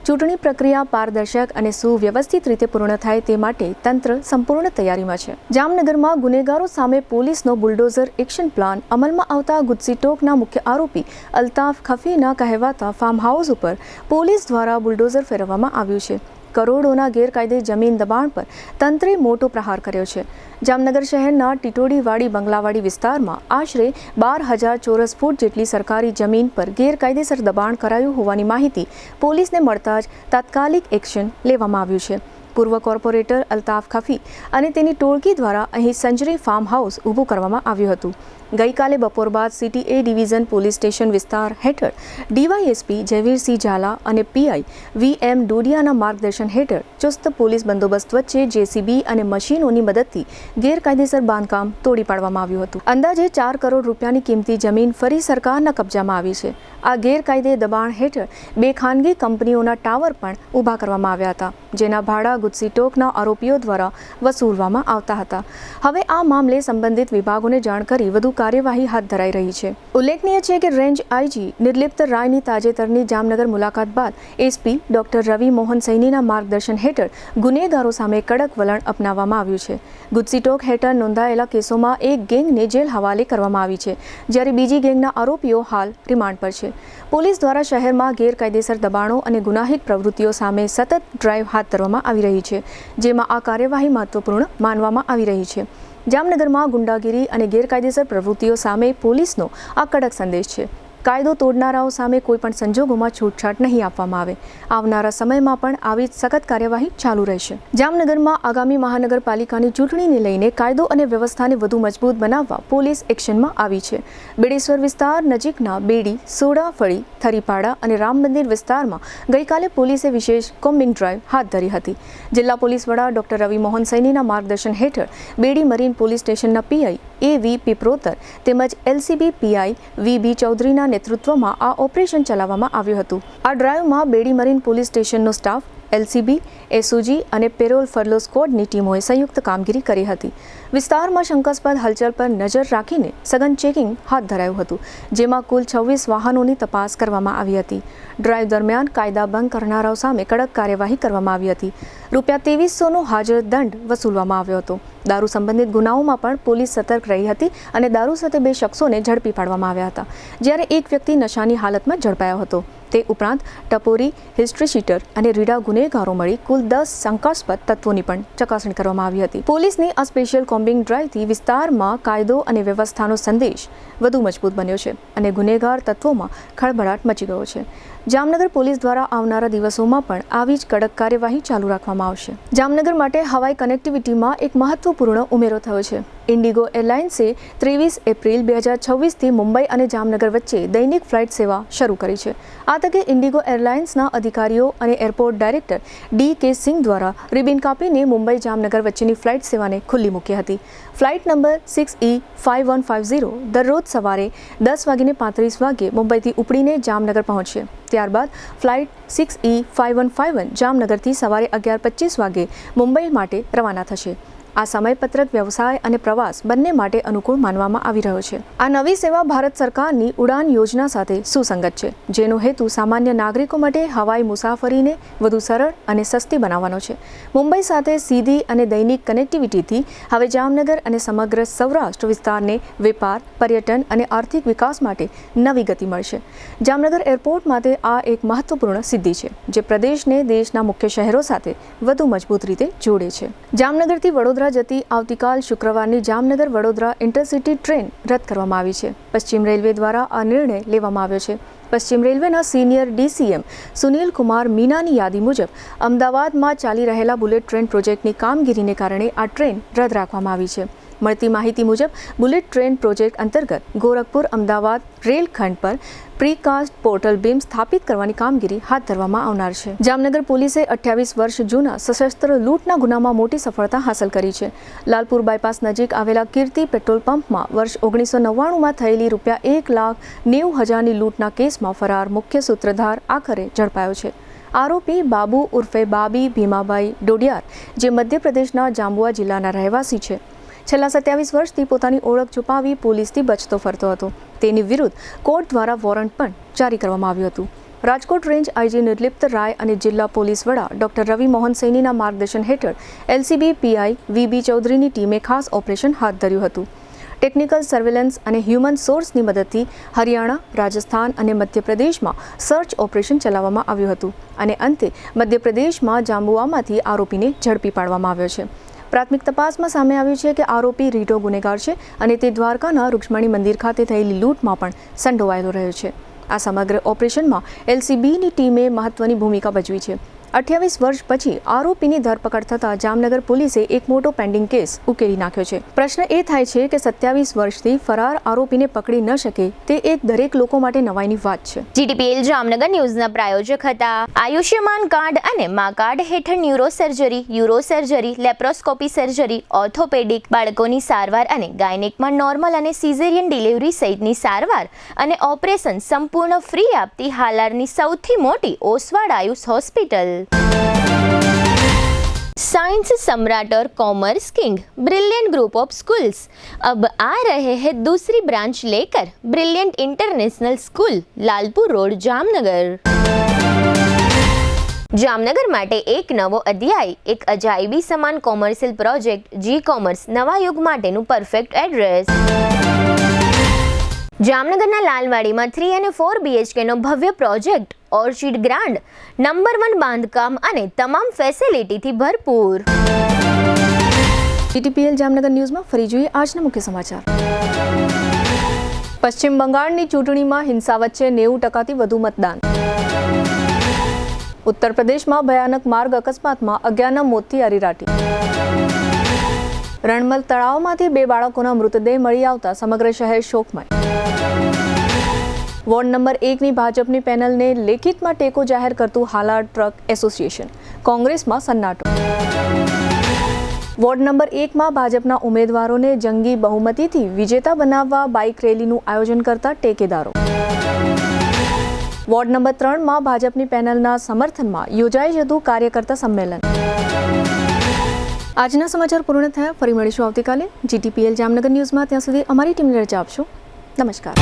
[SPEAKER 1] ચૂંટણી પ્રક્રિયા પારદર્શક અને સુવ્યવસ્થિત રીતે પૂર્ણ થાય તે માટે તંત્ર સંપૂર્ણ તૈયારીમાં છે. જામનગરમાં ગુનેગારો સામે પોલીસનો બુલડોઝર એક્શન પ્લાન અમલમાં આવતા ગુજસીટોકના મુખ્ય આરોપી અલ્તાફ ખફીના કહેવાતા ફાર્મ હાઉસ ઉપર પોલીસ દ્વારા બુલડોઝર ફેરવવામાં આવ્યું છે. કરોડોના ગેરકાયદે જમીન દબાણ પર તંત્રે મોટો પ્રહાર કર્યો છે. જામનગર શહેરના ટીટોડીવાડી બંગલાવાડી વિસ્તારમાં આશરે 12,000 ચોરસ ફૂટ જેટલી સરકારી જમીન પર ગેરકાયદેસર દબાણ કરાયું હોવાની માહિતી પોલીસને મળતા જ તાત્કાલિક એક્શન લેવામાં આવ્યું છે. પૂર્વ કોર્પોરેટર અલ્તાફ ખફી અને તેની ટોળકી દ્વારા અહીં સેન્ચુરી ફાર્મ હાઉસ ઊભું કરવામાં આવ્યું હતું. ગઈકાલે બપોર બાદ સિટી એ ડિવિઝન પોલીસ સ્ટેશન વિસ્તાર હેઠળ ડીવાયએસપી જયવીરસિંહ ઝાલા અને પીઆઈ VM ડોડિયાના માર્ગદર્શન હેઠળ ચુસ્ત પોલીસ બંદોબસ્ત વચ્ચે જેસીબી અને મશીનોની મદદથી ગેરકાયદેસર બાંધકામ તોડી પાડવામાં આવ્યું હતું. અંદાજે 4 કરોડ રૂપિયાની કિંમતી જમીન ફરી સરકારના કબજામાં આવી છે. આ ગેરકાયદે દબાણ હેઠળ 2 ખાનગી કંપનીઓના ટાવર પણ ઊભા કરવામાં આવ્યા હતા, જેના ભાડા ગુજસીટોકના આરોપીઓ દ્વારા વસૂલવામાં આવતા હતા. હવે આ મામલે સંબંધિત વિભાગોને જાણ કરી વધુ કાર્યવાહી હાથ ધરાઈ રહી છે. ઉલ્લેખનીય છે કે રેન્જ આઈજી નિર્લિપ્ત રાયની તાજેતરની જામનગર મુલાકાત બાદ એસપી ડોક્ટર રવિ મોહન સૈનીના માર્ગદર્શન હેઠળ ગુનેગારો સામે કડક વલણ અપનાવવામાં આવ્યું છે. ગુજસીટોક હેઠળ નોંધાયેલા કેસોમાં એક ગેંગને જેલ હવાલે કરવામાં આવી છે, જ્યારે બીજી ગેંગના આરોપીઓ હાલ રિમાન્ડ પર છે. પોલીસ દ્વારા શહેરમાં ગેરકાયદેસર દબાણો અને ગુનાહિત પ્રવૃત્તિઓ સામે સતત ડ્રાઈવ હાથ ધરવામાં આવી રહી છે, જેમાં આ કાર્યવાહી મહત્વપૂર્ણ માનવામાં આવી રહી છે. જામનગરમાં ગુંડાગીરી અને ગેરકાયદેસર પ્રવૃત્તિઓ સામે પોલીસનો આ કડક સંદેશ છે. કાયદો તોડનારાઓ સામે કોઈપણ સંજોગોમાં છૂટછાટ નહીં આપવામાં આવે. આવનારા સમયમાં પણ આવી જ સખત કાર્યવાહી ચાલુ રહેશે. જામનગરમાં આગામી મહાનગરપાલિકાની ચૂંટણીને લઈને કાયદો અને વ્યવસ્થાને વધુ મજબૂત બનાવવા પોલીસ એક્શનમાં આવી છે. બેડેશ્વર વિસ્તાર નજીકના બેડી, સોડાફળી, થરીપાડા અને રામ મંદિર વિસ્તારમાં ગઈકાલે પોલીસે વિશેષ કોમ્બિંગ ડ્રાઈવ હાથ ધરી હતી. જિલ્લા પોલીસ વડા ડોક્ટર રવિ મોહન સૈનીના માર્ગદર્શન હેઠળ બેડી મરીન પોલીસ સ્ટેશનના પીઆઈ AV પીપરોતર તેમજ LCB પીઆઈ VB ચૌધરીના નેતૃત્વમાં આ ઓપરેશન ચલાવવામાં આવ્યું હતું. આ ડ્રાઈવમાં બેડી મરીન પોલીસ સ્ટેશનનો સ્ટાફ, LCB, SOG અને પેરોલ ફરલો સ્ક્વોડની ટીમોએ સંયુક્ત કામગીરી કરી હતી. વિસ્તારમાં શંકાસ્પદ હલચલ પર નજર રાખીને સઘન ચેકિંગ હાથ ધરાયું હતું, જેમાં કુલ 26 વાહનોની તપાસ કરવામાં આવી હતી. ડ્રાઈવ દરમિયાન કાયદા ભંગ કરનારાઓ સામે કડક કાર્યવાહી કરવામાં આવી હતી. ₹2300નો હાજર દંડ વસૂલવામાં આવ્યો હતો. દારૂ સંબંધિત ગુનાઓમાં પણ પોલીસ સતર્ક રહી હતી અને દારૂ સાથે 2 શખ્સોને ઝડપી પાડવામાં આવ્યા હતા, જ્યારે એક વ્યક્તિ નશાની હાલતમાં ઝડપાયો હતો. તે ઉપરાંત ટપોરી, હિસ્ટ્રી શીટર અને રીડા ગુનેગારો મળી કુલ 10 શંકાસ્પદ તત્વોની પણ ચકાસણી કરવામાં આવી હતી. પોલીસની આ સ્પેશિયલ કોમ્બિંગ ડ્રાઈવથી વિસ્તારમાં કાયદો અને વ્યવસ્થાનો સંદેશ વધુ મજબૂત બન્યો છે અને ગુનેગાર તત્વોમાં ખળભળાટ મચી ગયો છે. જામનગર પોલીસ દ્વારા આવનારા દિવસોમાં પણ આવી જ કડક કાર્યવાહી ચાલુ રાખવામાં આવશે. જામનગર માટે હવાઈ કનેક્ટિવિટીમાં એક મહત્વપૂર્ણ ઉમેરો થયો છે. ઇન્ડિગો એરલાઇન્સે 23 એપ્રિલ 2026થી મુંબઈ અને જામનગર વચ્ચે દૈનિક ફ્લાઇટ સેવા શરૂ કરી છે. આ તકે ઇન્ડિગો એરલાઇન્સના અધિકારીઓ અને એરપોર્ટ ડાયરેક્ટર DK સિંઘ દ્વારા રિબિન કાપીને મુંબઈ જામનગર વચ્ચેની ફ્લાઇટ સેવાને ખુલ્લી મૂકી હતી. ફ્લાઇટ નંબર 6E5150 દરરોજ સવારે 10:35 મુંબઈથી ઉપડીને જામનગર પહોંચશે. ત્યારબાદ ફ્લાઇટ 6E5151 જામનગરથી સવારે 11:25 મુંબઈ માટે રવાના થશે. આ સમયપત્રક વ્યવસાય અને પ્રવાસ બંને માટે અનુકૂળ માનવામાં આવી રહ્યો છે. આ નવી સેવા ભારત સરકારની ઉડાન યોજના સાથે સુસંગત છે, જેનો હેતુ સામાન્ય નાગરિકો માટે હવાઈ મુસાફરીને વધુ સરળ અને સસ્તી બનાવવાનો છે. મુંબઈ સાથે સીધી અને દૈનિક કનેક્ટિવિટીથી હવે જામનગર અને સમગ્ર સૌરાષ્ટ્ર વિસ્તારને વેપાર, પર્યટન અને આર્થિક વિકાસ માટે નવી ગતિ મળશે. જામનગર એરપોર્ટ માટે આ એક મહત્વપૂર્ણ સિદ્ધિ છે, જે પ્રદેશને દેશના મુખ્ય શહેરો સાથે વધુ મજબૂત રીતે જોડે છે. જામનગરથી વડોદરા વડોદરા જતી આવતીકાલ શુક્રવારની જામનગર વડોદરા ઇન્ટરસિટી ટ્રેન રદ કરવામાં આવી છે. પશ્ચિમ રેલવે દ્વારા આ નિર્ણય લેવામાં આવ્યો છે. પશ્ચિમ રેલવેના સિનિયર DCM સુનિલ કુમાર મીનાની યાદી મુજબ અમદાવાદમાં ચાલી રહેલા બુલેટ ટ્રેન પ્રોજેક્ટની કામગીરીને કારણે આ ટ્રેન રદ રાખવામાં આવી છે. મળતી માહિતી મુજબ બુલેટ ટ્રેન પ્રોજેક્ટ અંતર્ગત ગોરખપુર અમદાવાદ રેલખંડ પર પ્રીકાસ્ટ પોર્ટલ બીમ સ્થાપિત કરવાની કામગીરી હાથ ધરવામાં આવનાર છે. જામનગર પોલીસે 28 વર્ષ જૂના સશસ્ત્ર લૂંટના ગુનામાં મોટી સફળતા હાંસલ કરી છે. લાલપુર બાયપાસ નજીક આવેલા કીર્તિ પેટ્રોલ પંપમાં વર્ષ 1999માં થયેલી ₹1,90,000ની લૂંટના કેસમાં ફરાર મુખ્ય સૂત્રધાર આખરે ઝડપાયો છે. આરોપી બાબુ ઉર્ફે બાબી ભીમાભાઈ ડોડિયાર, જે મધ્યપ્રદેશના જાંબુઆ જિલ્લાના રહેવાસી છે, છેલ્લા 27 વર્ષથી પોતાની ઓળખ છુપાવી પોલીસથી બચતો ફરતો હતો. તેની વિરુદ્ધ કોર્ટ દ્વારા વોરંટ પણ જારી કરવામાં આવ્યું હતું. રાજકોટ રેન્જ IG નિર્લિપ્ત રાય અને જિલ્લા પોલીસ વડા ડોક્ટર રવિ મોહન સૈનીના માર્ગદર્શન હેઠળ LCB PI VB ચૌધરીની ટીમે ખાસ ઓપરેશન હાથ ધર્યું હતું. ટેકનિકલ સર્વેલન્સ અને હ્યુમન સોર્સની મદદથી હરિયાણા, રાજસ્થાન અને મધ્યપ્રદેશમાં સર્ચ ઓપરેશન ચલાવવામાં આવ્યું હતું અને અંતે મધ્યપ્રદેશમાં જાંબુઆમાંથી આરોપીને ઝડપી પાડવામાં આવ્યો છે. પ્રાથમિક તપાસમાં સામે આવ્યું છે કે આરોપી રીઢો ગુનેગાર છે અને તે દ્વારકાના રૂક્ષ્મણી મંદિર ખાતે થયેલી લૂંટમાં પણ સંડોવાયેલો રહ્યો છે. આ સમગ્ર ઓપરેશનમાં LCBની ટીમે મહત્વની ભૂમિકા ભજવી છે. 28 વર્ષ પછી આરોપીની ધરપકડ થતાં જામનગર પોલીસે એક મોટો પેન્ડિંગ કેસ ઉકેલી નાખ્યો છે. પ્રશ્ન એ થાય છે કે 27 વર્ષથી ફરાર આરોપીને પકડી ન શકે તે એક દરેક લોકો માટે નવાઈની વાત છે.
[SPEAKER 2] GTPL જામનગર ન્યૂઝના પ્રાયોજક હતા આયુષ્યમાન કાર્ડ અને મા કાર્ડ હેઠળ ન્યુરોસર્જરી, યુરોસર્જરી, લેપ્રોસ્કોપી સર્જરી, ઓર્થોપેડિક, બાળકોની સારવાર અને ગાયનેકમાં નોર્મલ અને સિઝેરિયન ડિલિવરી સહિતની સારવાર અને ઓપરેશન સંપૂર્ણ ફ્રી આપતી હાલારની સૌથી મોટી ઓસવાડ આયુષ હોસ્પિટલ. साइंस सम्राट और commerce king brilliant group of schools अब आ रहे हैं दूसरी ब्रांच लेकर. Brilliant international school, Lalpur road, Jamnagar. Jamnagar માટે એક નવો અધ્યાય, એક અજાયબી સમાન કોમર્શિયલ પ્રોજેક્ટ G-કોમર્સ નવા યુગ માટેનું પરફેક્ટ એડ્રેસ. જામનગરના લાલવાડીમાં 3 અને 4 BHKનો ભવ્ય પ્રોજેક્ટ, ઓર્ચિડ ગ્રાન્ડ, નંબર 1 બાંધકામ અને તમામ ફેસિલિટીથી ભરપૂર.
[SPEAKER 1] GTPL જામનગર ન્યૂઝમાં ફરી જોઈએ આજના મુખ્ય સમાચાર. પશ્ચિમ બંગાળની ચૂંટણીમાં હિંસા વચ્ચે 90%થી વધુ મતદાન. ઉત્તર પ્રદેશમાં ભયાનક માર્ગ અકસ્માતમાં 11ના મોતથી અરેરાટી. રણમલ તળાવમાંથી 2 બાળકોના મૃતદેહ મળી આવતા સમગ્ર શહેર શોકમય. વોર્ડ નંબર 1ની ભાજપની પેનલને લેખિતમાં ટેકો જાહેર કરતું હાલાર ટ્રક એસોસિએશન. કોંગ્રેસમાં સન્નાટો. વોર્ડ નંબર 1માં ભાજપના ઉમેદવારોને જંગી બહુમતીથી વિજેતા બનાવવા બાઇક રેલીનું આયોજન કરતા ટેકેદારો. વોર્ડ નંબર 3માં ભાજપની પેનલના સમર્થનમાં યોજાઈ જતું કાર્યકર્તા સંમેલન. આજના સમાચાર પૂર્ણ થયા. ફરી મળીશું આવતીકાલે GTPL જામનગર ન્યૂઝમાં. ત્યાં સુધી અમારી ટીમને રજા આપશો. નમસ્કાર.